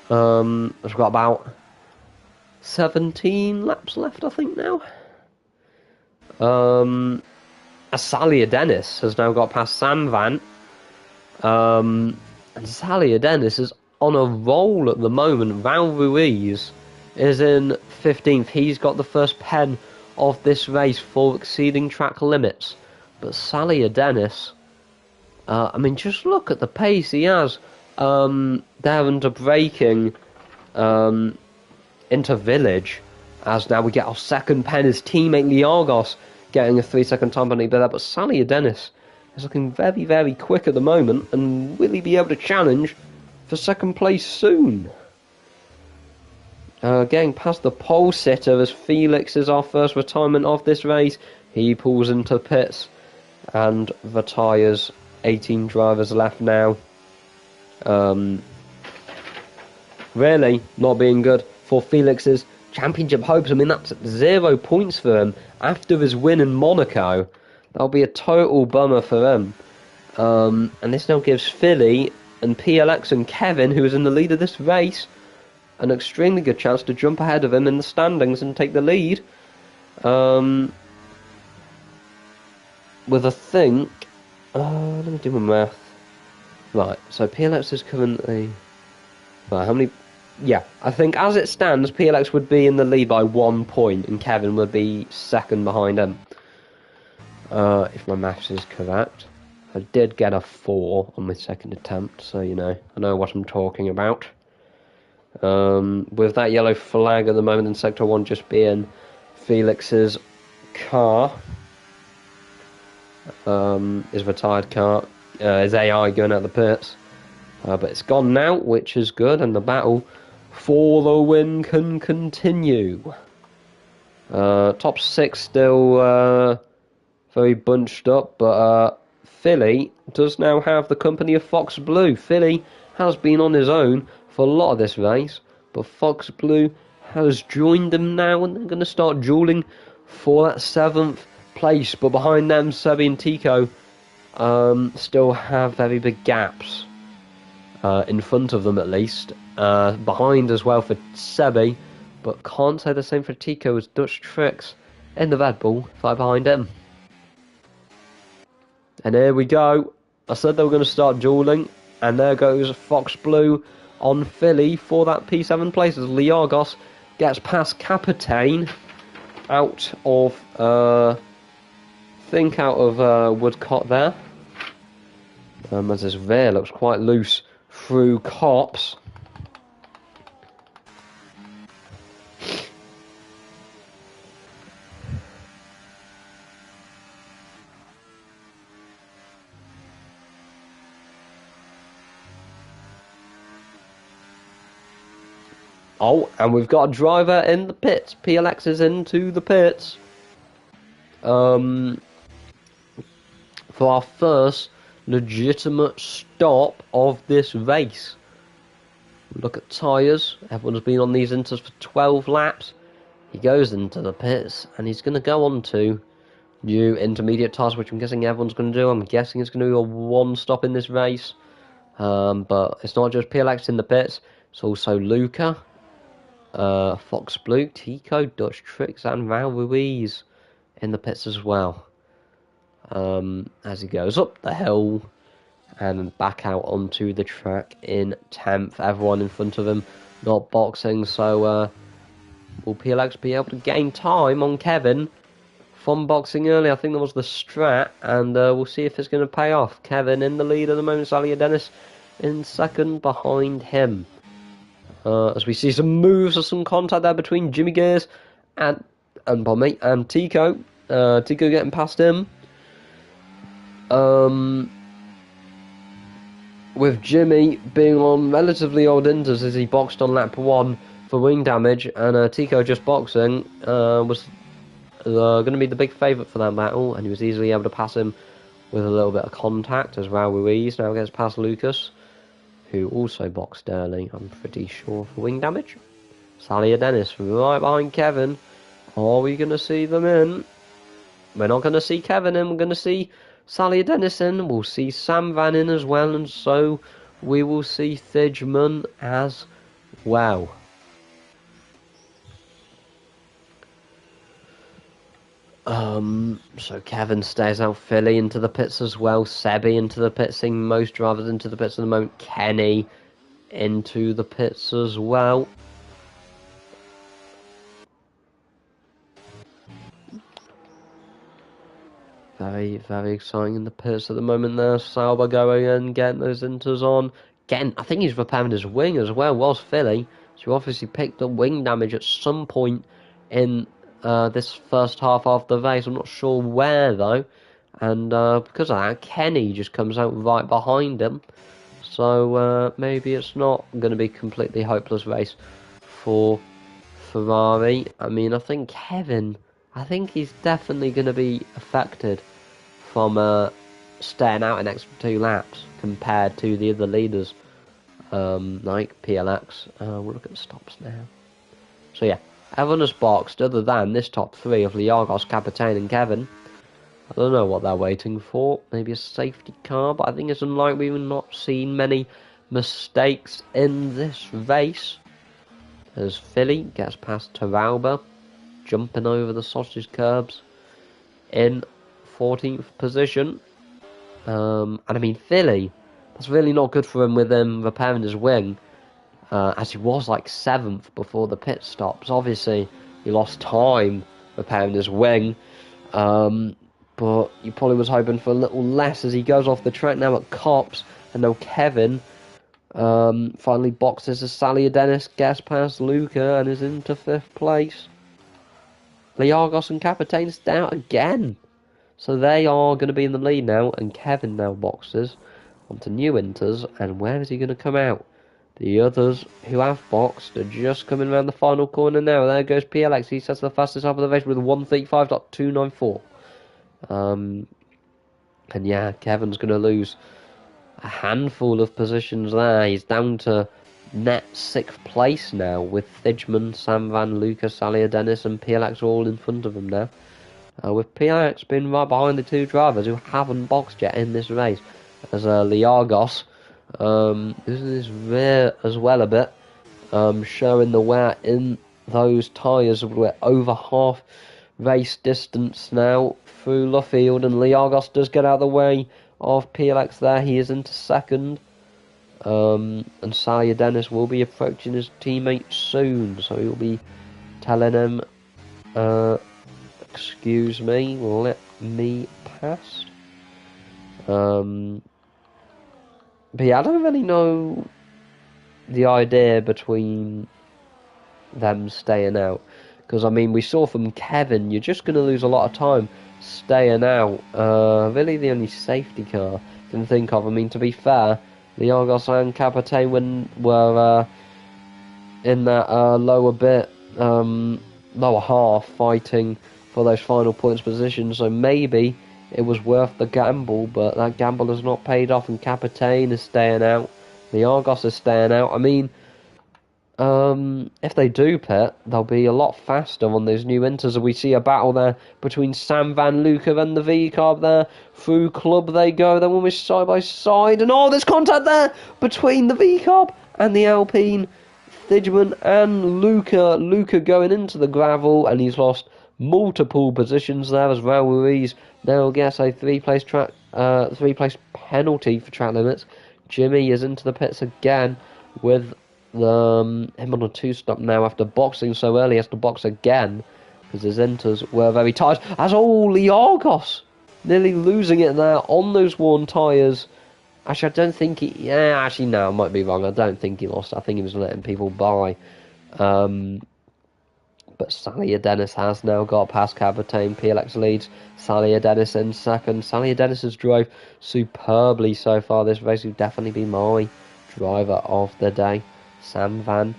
I've got about 17 laps left, I think, now. Asalia Dennis has now got past Sam Van. And Salia Dennis has on a roll at the moment. Val Ruiz is in 15th. He's got the first pen of this race for exceeding track limits. But Sally Dennis, I mean, just look at the pace he has there under braking into Village. As now we get our second pen, his teammate Liargos getting a 3-second time penalty there. But Sally Dennis is looking very, very quick at the moment, and will he be able to challenge for second place soon? Getting past the pole sitter as Felix is our first retirement of this race. He pulls into pits and retires. 18 drivers left now. Really not being good for Felix's championship hopes. I mean, that's 0 points for him after his win in Monaco. That'll be a total bummer for him. And this now gives Philly and PLX and Kevin, who is in the lead of this race, an extremely good chance to jump ahead of him in the standings and take the lead. With I think, let me do my math. Right, so PLX is currently, right, how many? Yeah, I think as it stands, PLX would be in the lead by 1 point, and Kevin would be second behind him. If my maths is correct. I did get a 4 on my second attempt, so you know, I know what I'm talking about. With that yellow flag at the moment in Sector 1 just being Felix's car, his retired car, his AI going out the pits. But it's gone now, which is good, and the battle for the win can continue. Top 6 still very bunched up, but Philly does now have the company of Fox Blue. Philly has been on his own for a lot of this race, but Fox Blue has joined them now, and they're going to start dueling for that 7th place. But behind them, Sebi and Tico still have very big gaps. In front of them at least. Behind as well for Sebi, but can't say the same for Tico as Dutch Tricks in the Red Bull right behind him. And here we go. I said they were going to start dueling, and there goes Fox Blue on Philly for that P7 place as Liargos gets past Capitane out of Woodcott there. As his rear looks quite loose through Cops. Oh, and we've got a driver in the pits. PLX is into the pits. For our first legitimate stop of this race. Look at tyres. Everyone's been on these inters for 12 laps. He goes into the pits, and he's going to go on to new intermediate tyres, which I'm guessing everyone's going to do. I'm guessing it's going to be a 1 stop in this race. But it's not just PLX in the pits. It's also Luca, Fox Blue, Tico, Dutch Tricks, and Val Ruiz in the pits as well. As he goes up the hill and back out onto the track in 10th. Everyone in front of him not boxing, so will PLX be able to gain time on Kevin from boxing early? I think that was the strat, and we'll see if it's going to pay off. Kevin in the lead at the moment, Sally Dennis in second behind him. As we see some moves or some contact there between Jimmy Gears and Tico. Tico getting past him. With Jimmy being on relatively old inters as he boxed on lap 1 for wing damage, and Tico just boxing was going to be the big favourite for that battle, and he was easily able to pass him with a little bit of contact as Raul Ruiz now gets past Lucas, who also boxed early, I'm pretty sure, for wing damage. Sally Dennis right behind Kevin. Are we going to see them in? We're not going to see Kevin in, we're going to see Sally Dennis in. We'll see Sam Van in as well, and so we will see Thidgeman as well. So Kevin stays out, Philly into the pits as well, Sebi into the pits, seeing most drivers into the pits at the moment, Kenny into the pits as well. Very, very exciting in the pits at the moment there. Sauber going in, getting those inters on. Again, I think he's repairing his wing as well, was Philly. So obviously picked up wing damage at some point in this first half of the race. I'm not sure where though. And because of that, Kenny just comes out right behind him. So maybe it's not going to be a completely hopeless race for Ferrari. I mean, I think he's definitely going to be affected from staying out an extra 2 laps compared to the other leaders, like PLX. We'll look at the stops now. So yeah, everyone has boxed other than this top 3 of Liargos, Captain and Kevin. I don't know what they're waiting for. Maybe a safety car, but I think it's unlikely. We've not seen many mistakes in this race. As Philly gets past Taralba, jumping over the sausage curbs in 14th position. And I mean, Philly, that's really not good for him with him repairing his wing, as he was like 7th before the pit stops. Obviously, he lost time repairing his wing, but he probably was hoping for a little less as he goes off the track now at Cops, and now Kevin finally boxes as Saliadenis gets past Luca and is into 5th place. Liargos and Capitaine down again. So they are going to be in the lead now, and Kevin now boxes onto new inters, and where is he going to come out? The others who have boxed are just coming around the final corner now. There goes PLX, he sets the fastest half of the race with 1:35.294. And yeah, Kevin's going to lose a handful of positions there. He's down to net 6th place now, with Thijman, Sam Van, Lucas, Saliadenis and PLX all in front of him now. With PLX being right behind the 2 drivers who haven't boxed yet in this race, as Liargos this rear as well a bit, showing the wear in those tyres. We're over half race distance now through Luffield, and Liargos does get out of the way of PLX there. He is into 2nd, and Saliadenis will be approaching his teammate soon, so he'll be telling him, excuse me, let me pass. But yeah, I don't really know the idea between them staying out. Because, I mean, we saw from Kevin, you're just going to lose a lot of time staying out. Really the only safety car I can think of. I mean, to be fair, Liargos and Capitaine were in that lower bit, lower half, fighting for those final points positions. So maybe it was worth the gamble, but that gamble has not paid off, and Capitaine is staying out. Liargos is staying out. I mean, if they do pit, they'll be a lot faster on those new inters. We see a battle there between Sam Van Luca and the V-Carb there. Through Club they go. They're almost side by side. And there's contact there between the V-Carb and the Alpine. Thijman and Luca. Luca going into the gravel, and he's lost multiple positions there as Raul Ruiz now gets a 3-place penalty for track limits. Jimmy is into the pits again with him on a 2-stop now after boxing so early. He has to box again because his inters were very tired. As Liargos nearly losing it there on those worn tyres. Actually, I don't think he... Yeah, actually, no, I might be wrong. I don't think he lost. I think he was letting people by. But Saliadenis has now got past Capitaine. PLX leads. Saliadenis in 2nd. Saliadenis has drove superbly so far this race. Will definitely be my driver of the day. Sam Van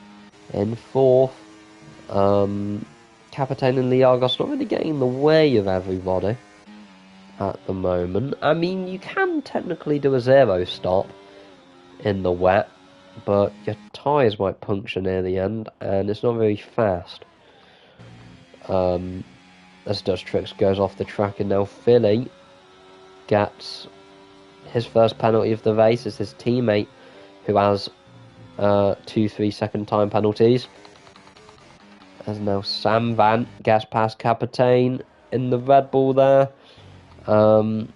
in 4th. Capitaine and Liargos not really getting in the way of everybody at the moment. I mean, you can technically do a 0 stop in the wet, but your tyres might puncture near the end, and it's not very fast. As Dutch Tricks goes off the track, and now Philly gets his first penalty of the race as his teammate, who has 2-3 second time penalties. As now Sam Van gets past Capitaine in the Red Bull there. And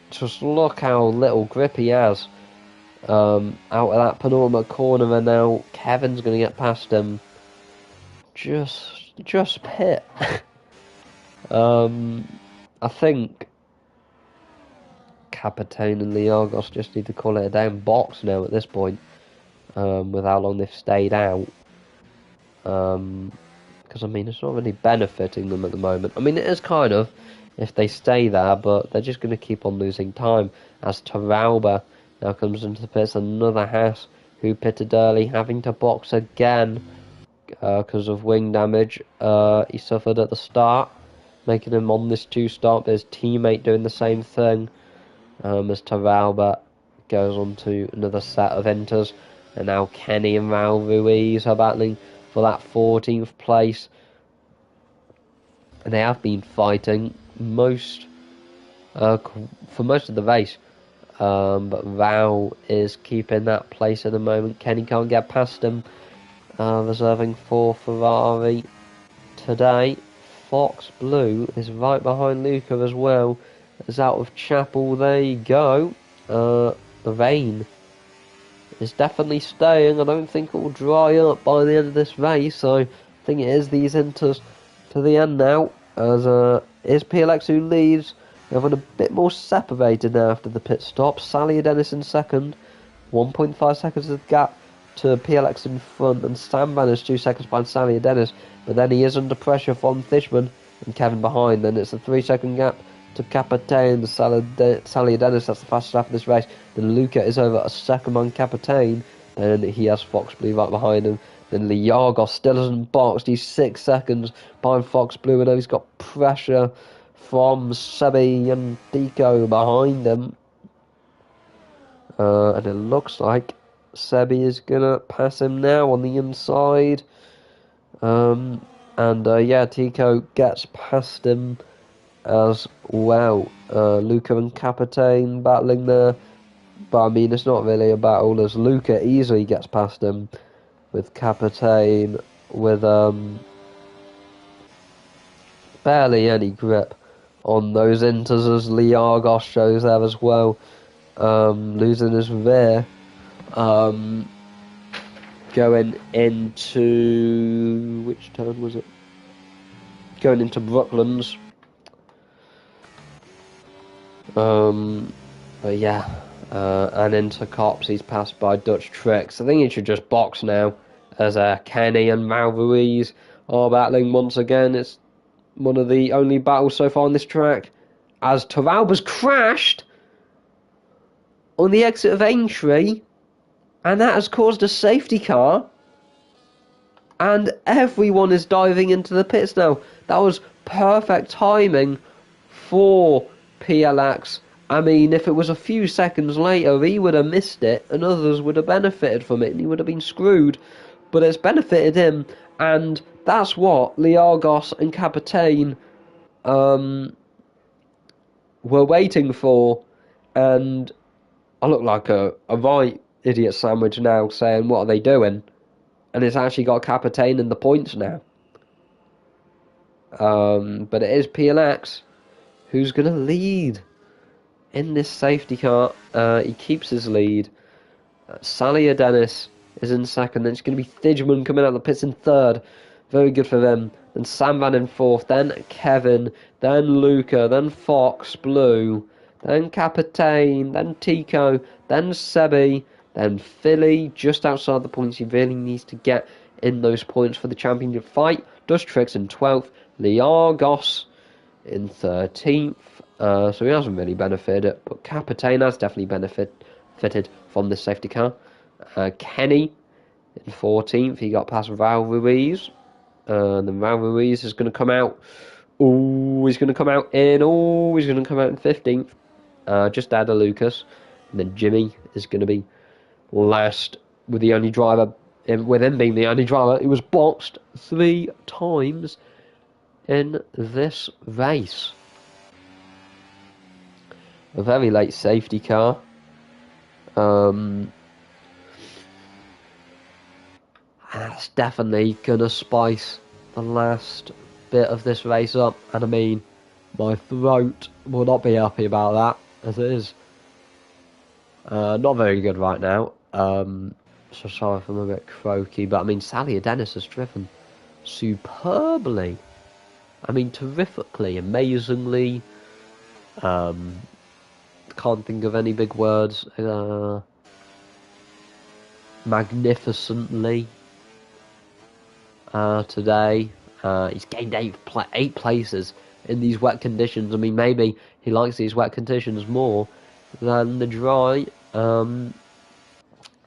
just look how little grip he has. Out of that penultimate corner, and now Kevin's going to get past him. Just pit. I think Capitane and Liargos just need to call it a damn box now at this point. With how long they've stayed out. Because I mean, it's not really benefiting them at the moment. I mean, it is kind of if they stay there, but they're just going to keep on losing time. As Taralba now comes into the pits, another Haas who pitted early, having to box again because of wing damage he suffered at the start, making him on this 2-stop. His teammate doing the same thing as Taralba goes on to another set of enters. And now Kenny and Raul Ruiz are battling for that 14th place. And they have been fighting for most of the race. But Raul is keeping that place at the moment. Kenny can't get past him. Reserving for Ferrari today. Fox Blue is right behind Luca as well. As out of Chapel they go. The rain is definitely staying. I don't think it will dry up by the end of this race. So I think it is these enters to the end now. As is PLX who leads. They're having a bit more separated now after the pit stop. Sally Dennis in second. 1.5 seconds of gap to PLX in front. And Sam Van is 2 seconds behind Sally Dennis. But then he is under pressure from Fishman and Kevin behind. Then it's a 3-second gap to Capitane, Sally Dennis. That's the fastest lap of this race. Then Luca is over a second on Capitane. Then he has Fox Blue right behind him. Then Liargos still isn't boxed. He's 6 seconds behind Fox Blue. And now he's got pressure from Sebi and Tico behind him. And it looks like Sebi is going to pass him now on the inside. Yeah, Tico gets past him as well. Luca and Capitane battling there. But I mean, it's not really a battle as Luca easily gets past him with Capitane with barely any grip on those inters as Liargos shows there as well. Losing his rear. Going into... which turn was it? Going into Brooklands. But yeah, and into Cops, he's passed by Dutch Tricks. I think he should just box now, as Kenny and Mal Ruiz are battling once again. It's one of the only battles so far on this track, as Toralba's crashed on the exit of Aintree, and that has caused a safety car, and everyone is diving into the pits now. That was perfect timing for PLX. I mean, if it was a few seconds later, he would have missed it, and others would have benefited from it, and he would have been screwed. But it's benefited him, and that's what Liargos and Capitane were waiting for. And I look like a right idiot sandwich now, saying, what are they doing? And it's actually got Capitane in the points now. But it is PLX who's going to lead in this safety car. He keeps his lead. Sally Dennis is in second. Then it's going to be Thidgeman coming out of the pits in third. Very good for them. Then Sam Van in fourth. Then Kevin. Then Luca. Then Fox Blue. Then Capitane. Then Tico. Then Sebi. Then Philly. Just outside the points. He really needs to get in those points for the championship fight. Dutch Tricks in 12th. Liargos in 13th. So he hasn't really benefited, but Capitane has definitely benefited from this safety car. Kenny in 14th, he got past Raul Ruiz. Then Raul Ruiz is going to come out. He's going to come out in 15th. Just add a Lucas. And then Jimmy is going to be last with the only driver, with him being the only driver. He was boxed 3 times in this race. A very late safety car. And that's definitely going to spice the last bit of this race up. And I mean, my throat will not be happy about that. as it is. Not very good right now. So sorry if I'm a bit croaky, but I mean, Sally Dennis has driven superbly. I mean, terrifically, amazingly. Can't think of any big words. Magnificently. Today, he's gained eight places in these wet conditions. I mean, maybe he likes these wet conditions more than the dry.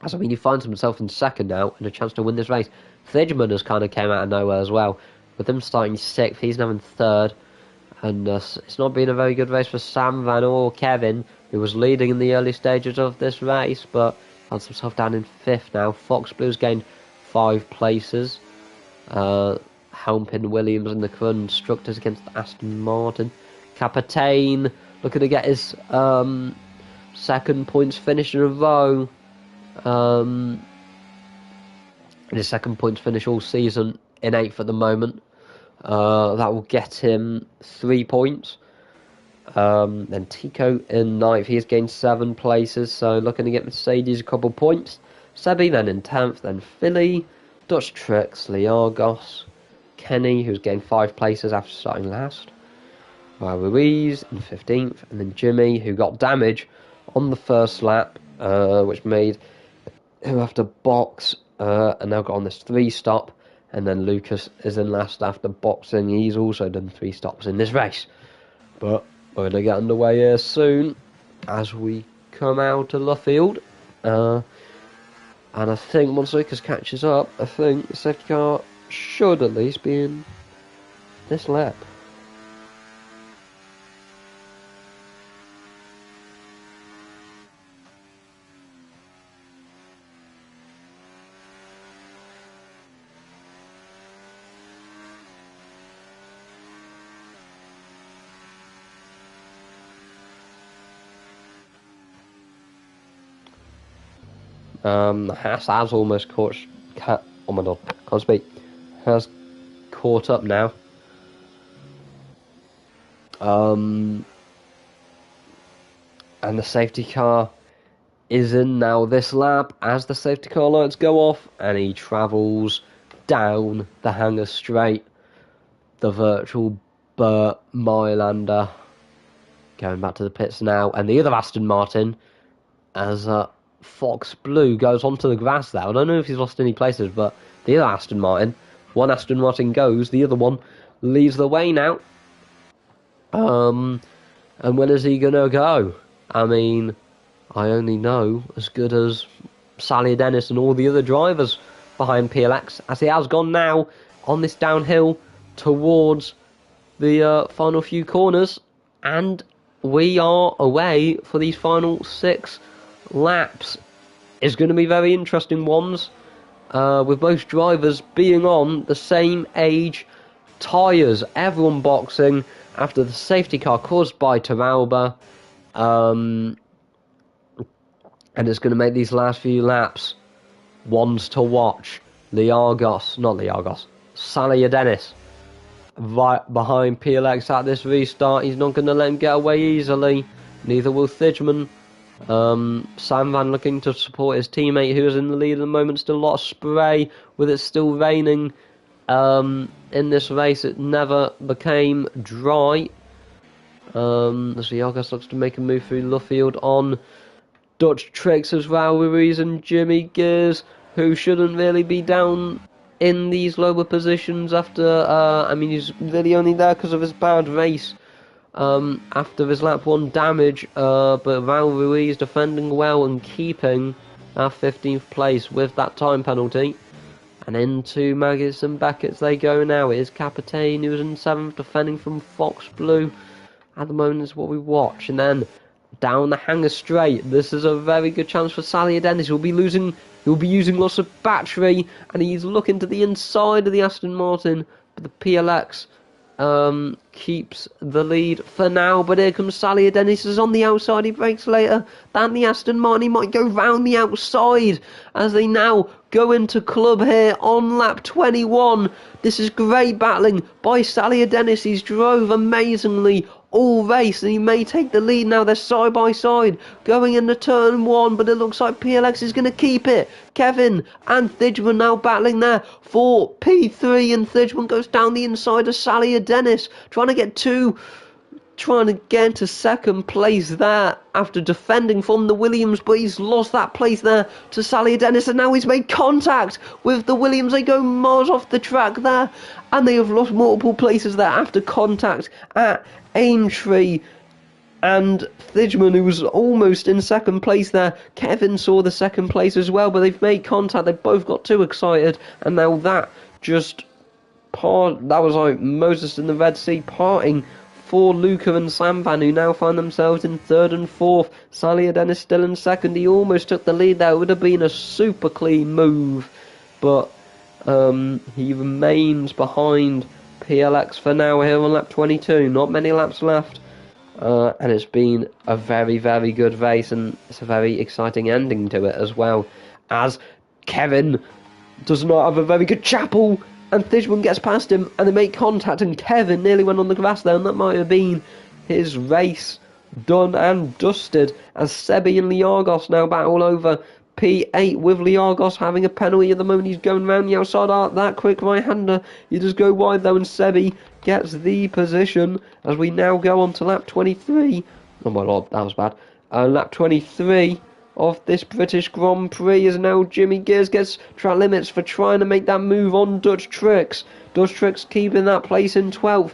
As I mean, he finds himself in second now and a chance to win this race. Thijman has kind of came out of nowhere as well. With him starting sixth, he's now in third. And it's not been a very good race for Sam Van or Kevin, who was leading in the early stages of this race, but finds himself down in fifth now. Fox Blue's gained 5 places. Helmpin Williams in the constructors against Aston Martin. Captain looking to get his second points finish in a row. His second points finish all season in 8th at the moment. That will get him 3 points. Then Tico in 9th. He has gained 7 places, so looking to get Mercedes a couple points. Sebi then in 10th. Then Philly, Dutch Tricks, Liargos, Kenny, who's gained 5 places after starting last. Ruiz in 15th. And then Jimmy, who got damage on the first lap, which made him have to box, and now got on this 3-stop. And then Lucas is in last after boxing. He's also done 3 stops in this race. But we're going to get underway here soon as we come out of Luffield. And I think once Lucas catches up, I think the safety car should at least be in this lap. Haas has almost caught. Oh my god, can't speak. Has caught up now. And the safety car is in now this lap as the safety car lights go off, and he travels down the hanger straight. The virtual Burt Mylander going back to the pits now, and the other Aston Martin as Fox Blue goes onto the grass there. I don't know if he's lost any places, but the other Aston Martin, one Aston Martin goes, the other one leaves the way now. And when is he gonna go? I mean, I only know as good as Sally Dennis and all the other drivers behind PLX, as he has gone now on this downhill towards the final few corners, and we are away for these final 6 laps. Is going to be very interesting ones, with both drivers being on the same age tyres. Everyone boxing after the safety car caused by Taralba, and it's going to make these last few laps ones to watch. Sally Dennis right behind PLX at this restart. He's not going to let him get away easily. Neither will Thijman. Sam Van looking to support his teammate who is in the lead at the moment. Still a lot of spray with it still raining. In this race it never became dry. As Liargos looks to make a move through Luffield on Dutch Tricks as well. Ruiz and Jimmy Gears, who shouldn't really be down in these lower positions after, I mean, he's really only there because of his bad race after his lap 1 damage, but Val Ruiz defending well and keeping our 15th place with that time penalty. And into Maggots and Beckett's they go now. It is Captain who's in 7th, defending from Fox Blue. At the moment is what we watch. And then down the hanger straight, this is a very good chance for Sally Dennis. He'll be using lots of battery, and he's looking to the inside of the Aston Martin, but the PLX keeps the lead for now. But here comes Sally Dennis is on the outside. He brakes later than the Aston Martin. He might go round the outside as they now go into club here on lap 21. This is great battling by Sally Dennis. He's drove amazingly all race, and he may take the lead now. They're side by side going into turn 1, but it looks like PLX is going to keep it. Kevin and Thidgeman now battling there for P3, and Thidgeman goes down the inside of Salia Dennis, trying to get into second place there after defending from the Williams, but he's lost that place there to Salia Dennis, and now he's made contact with the Williams. They go miles off the track there, and they have lost multiple places there after contact at Aintree. And Thidgeman, who was almost in second place there, Kevin saw the second place as well, but they've made contact. They both got too excited, and now that was like Moses in the Red Sea parting for Luca and Samvan, who now find themselves in 3rd and 4th. Salia Dennis still in 2nd. He almost took the lead there. It would have been a super clean move, but he remains behind PLX for now here on lap 22. Not many laps left, and it's been a very, very good race, and it's a very exciting ending to it as well, as Kevin does not have a very good chapel, and Thidgeman gets past him, and they make contact, and Kevin nearly went on the grass there, and that might have been his race done and dusted, as Sebi and Liargos now battle over P8, with Liargos having a penalty at the moment. He's going round the outside arc. That quick right-hander, he does go wide though, and Sebi gets the position as we now go on to lap 23. Oh my lord, that was bad. Lap 23 of this British Grand Prix is now Jimmy Gears gets track limits for trying to make that move on Dutch Tricks. Dutch Tricks keeping that place in 12th,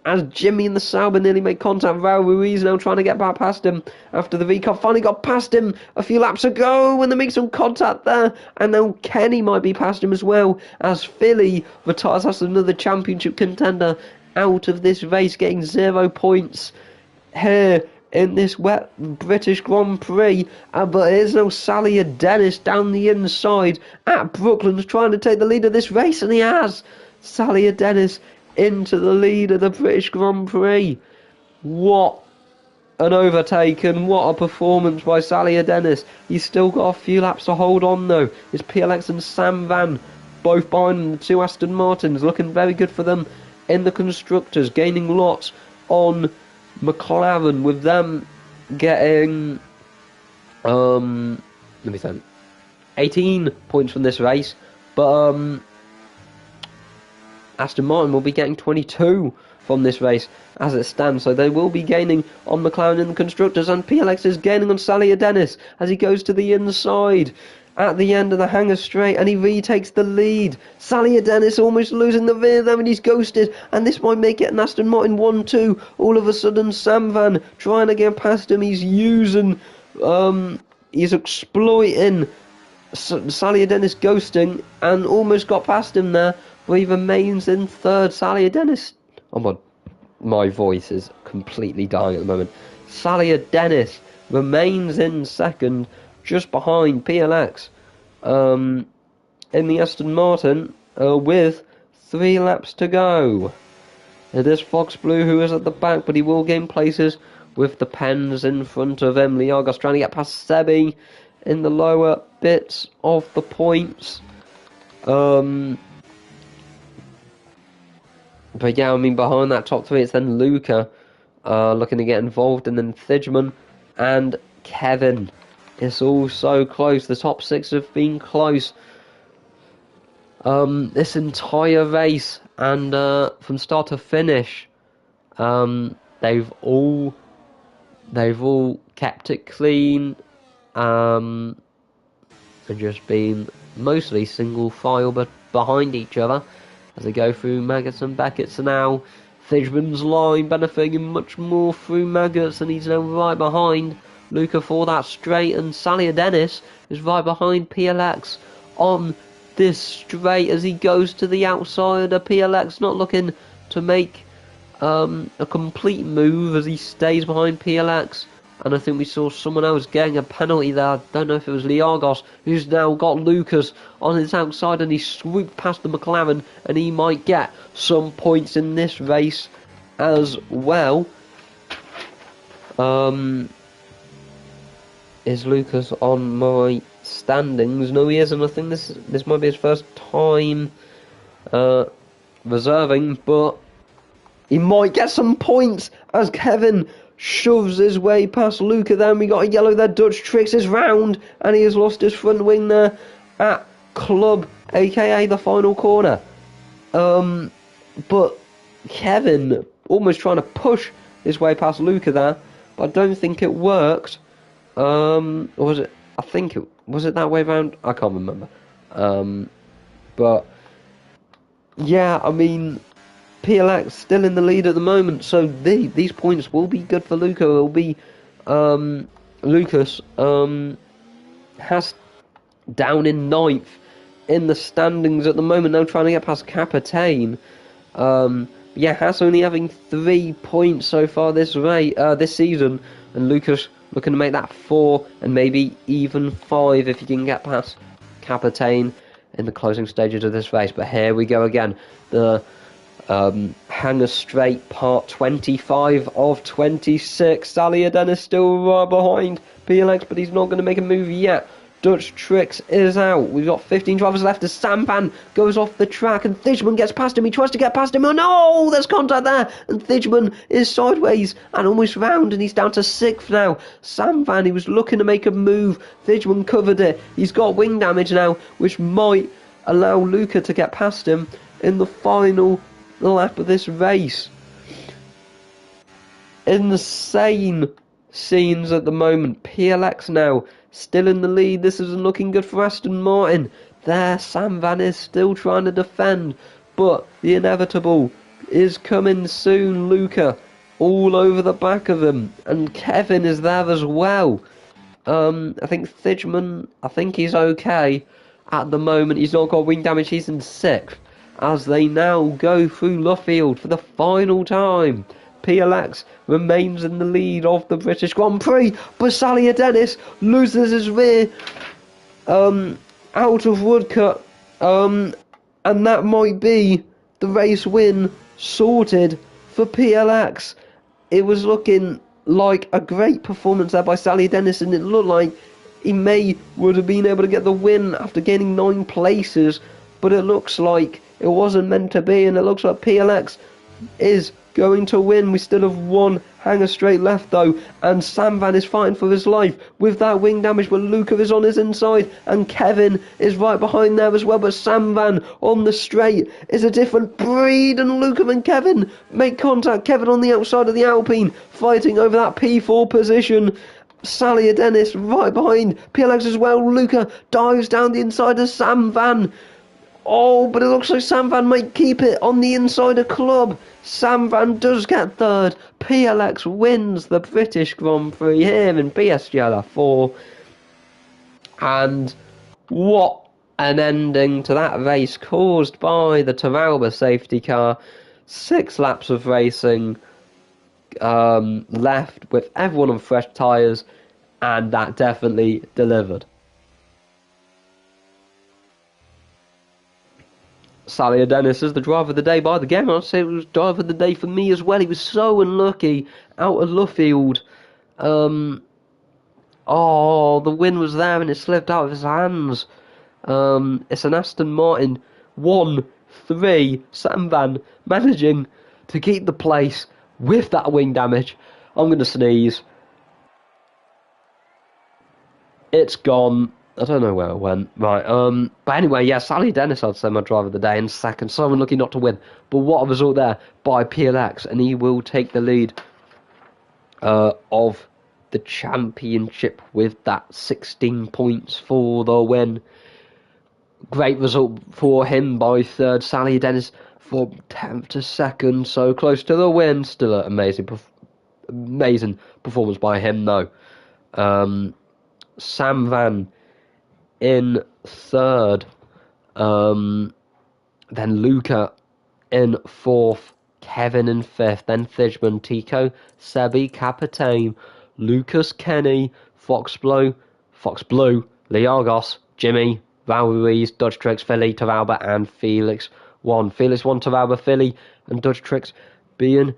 as Jimmy and the Sauber nearly make contact. Val Ruiz now trying to get back past him after the V-Car finally got past him a few laps ago, when they make some contact there, and now Kenny might be past him as well, as Philly retires. That's another championship contender out of this race, getting 0 points here in this wet British Grand Prix. But here's now Salia Dennis down the inside at Brooklands trying to take the lead of this race, and he has. Salia Dennis into the lead of the British Grand Prix. What an overtake, and what a performance by Salia Dennis. He's still got a few laps to hold on though. It's PLX and Sam Van both behind the 2 Aston Martins, looking very good for them in the constructors, gaining lots on McLaren, with them getting 18 points from this race, but Aston Martin will be getting 22 from this race as it stands, so they will be gaining on McLaren in the constructors, and PLX is gaining on Salia Dennis as he goes to the inside at the end of the hangar straight, and he retakes the lead. Salia Dennis almost losing the veer there, and he's ghosted, and this might make it an Aston Martin 1-2. All of a sudden, Sam Van trying to get past him. He's exploiting Salia Dennis ghosting, and almost got past him there, but he remains in 3rd. Salia Dennis, oh my voice is completely dying at the moment. Salia Dennis remains in 2nd, just behind PLX in the Aston Martin, with 3 laps to go. It is Fox Blue who is at the back, but he will gain places with the Pens in front of him. Liargos trying to get past Sebi in the lower bits of the points. But yeah, I mean, behind that top 3, it's then Luca looking to get involved, and then Thidgeman and Kevin. It's all so close. The top 6 have been close this entire race, and from start to finish, they've all kept it clean, and just been mostly single file, but behind each other as they go through Maggots and Beckett's. Now Thidgeman's line benefiting much more through Maggots, and he's now right behind Luca for that straight, and Salia Dennis is right behind PLX on this straight as he goes to the outside of PLX, not looking to make a complete move as he stays behind PLX. And I think we saw someone else getting a penalty there. I don't know if it was Liargos, who's now got Lucas on his outside, and he swooped past the McLaren, and he might get some points in this race as well. Is Lucas on my standings? No, he isn't. I think this might be his first time reserving, but He might get some points as Kevin shoves his way past Luca. Then we got a yellow there. Dutch Tricks is round, and he has lost his front wing there at Club, aka the final corner. But Kevin almost trying to push his way past Luca there, but I don't think it worked. Or was it? I think it was it that way round. I can't remember. But yeah, I mean, PLX still in the lead at the moment, so these points will be good for Luca. It will be Lucas has down in ninth in the standings at the moment now, trying to get past Capitane. Yeah, has only having 3 points so far this season, and Lucas looking to make that 4 and maybe even 5 if he can get past Capitane in the closing stages of this race. But here we go again, the Hanger Straight part 25 of 26. Sally Dennis still right behind PLX, but he's not going to make a move yet. Dutch Tricks is out. We've got 15 drivers left as Sampan goes off the track and Thijman gets past him. He tries to get past him. Oh no, there's contact there. And Thijman is sideways and almost round, and he's down to 6th now. Sampan, he was looking to make a move. Thijman covered it. He's got wing damage now, which might allow Luca to get past him in the final lap of this race. Insane scenes at the moment. PLX now still in the lead. This isn't looking good for Aston Martin. There, Sam Van is still trying to defend, but the inevitable is coming soon. Luca all over the back of him, and Kevin is there as well. I think Thijman, I think he's okay at the moment. He's not got wing damage. He's in 6th as they now go through Luffield for the final time. PLX remains in the lead of the British Grand Prix, but Sally Dennis loses his rear out of Woodcut, and that might be the race win sorted for PLX. It was looking like a great performance there by Sally Dennis, and it looked like he would have been able to get the win after gaining 9 places, but it looks like it wasn't meant to be, and it looks like PLX is going to win. We still have 1 hanger straight left though, and Sam Van is fighting for his life with that wing damage, but Luca is on his inside and Kevin is right behind there as well. But Sam Van on the straight is a different breed, and Luca and Kevin make contact. Kevin on the outside of the Alpine fighting over that P4 position. Sally Dennis right behind PLX as well. Luca dives down the inside of Sam Van. Oh, but it looks like Sam Van might keep it on the inside of Club. Sam Van does get 3rd. PLX wins the British Grand Prix here in PSGL 4. And what an ending to that race caused by the Toralba safety car. 6 laps of racing left with everyone on fresh tyres, and that definitely delivered. Sally Dennis is the driver of the day by the game. I'd say it was driver of the day for me as well. He was so unlucky out of Luffield. The win was there and it slipped out of his hands. It's an Aston Martin 1-3. Sam Van managing to keep the place with that wing damage. I'm going to sneeze. It's gone. I don't know where it went. Right, but anyway, yeah, Sally Dennis, I'd say my driver of the day in 2nd. So unlucky not to win. But what a result there by PLX, and he will take the lead of the championship with that 16 points for the win. Great result for him by 3rd. Sally Dennis from 10th to 2nd, so close to the win. Still an amazing performance by him, though. Sam Van in 3rd, then Luca in 4th, Kevin in 5th, then Thijman, Tico, Sebi, Capitane, Lucas, Kenny, Fox Blue, Liargos, Jimmy, Val Ruiz, Dutch Tricks, Philly, Toralba, and Felix 1. Felix 1, Toralba, Philly, and Dutch Tricks being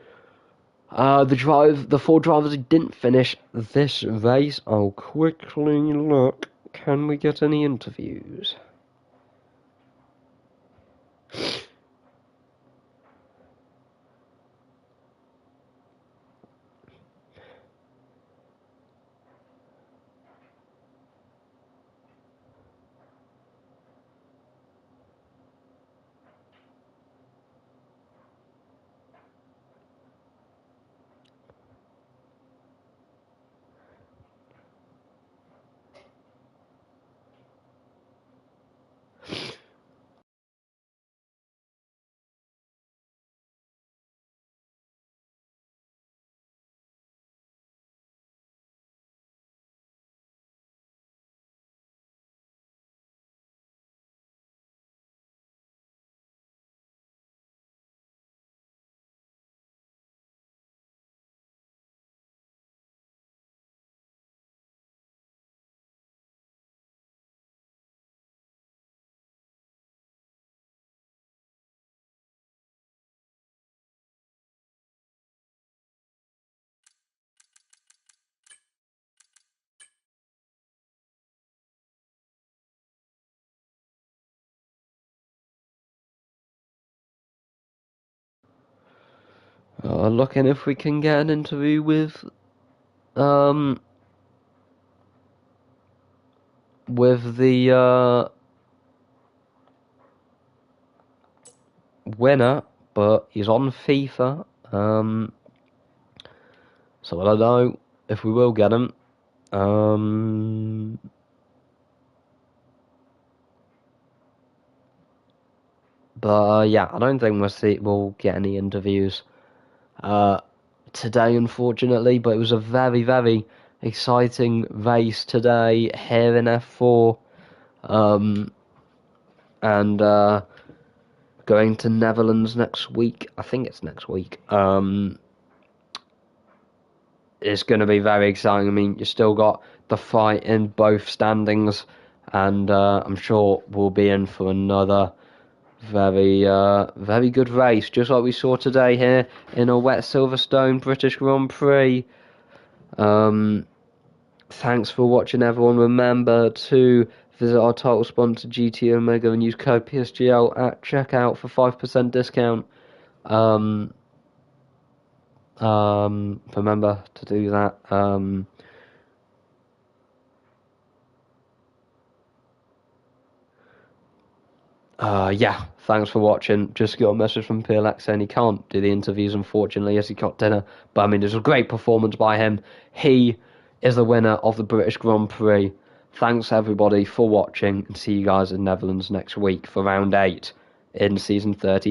the 4 drivers who didn't finish this race. I'll quickly look. Can we get any interviews? Looking if we can get an interview with the winner, but he's on FIFA. So I don't know if we will get him. But yeah, I don't think we'll get any interviews today, unfortunately. But it was a very, very exciting race today here in F4, and going to Netherlands next week. I think it's next week. It's going to be very exciting. I mean, you still got the fight in both standings, and I'm sure we'll be in for another very good race, just like we saw today here in a wet Silverstone British Grand Prix. Thanks for watching, everyone. Remember to visit our title sponsor GT Omega and use code PSGL at checkout for 5% discount. Remember to do that. Yeah, thanks for watching. Just got a message from PLX saying he can't do the interviews, unfortunately, as he got dinner. But I mean, it was a great performance by him. He is the winner of the British Grand Prix. Thanks, everybody, for watching, and see you guys in Netherlands next week for round 8 in season 30.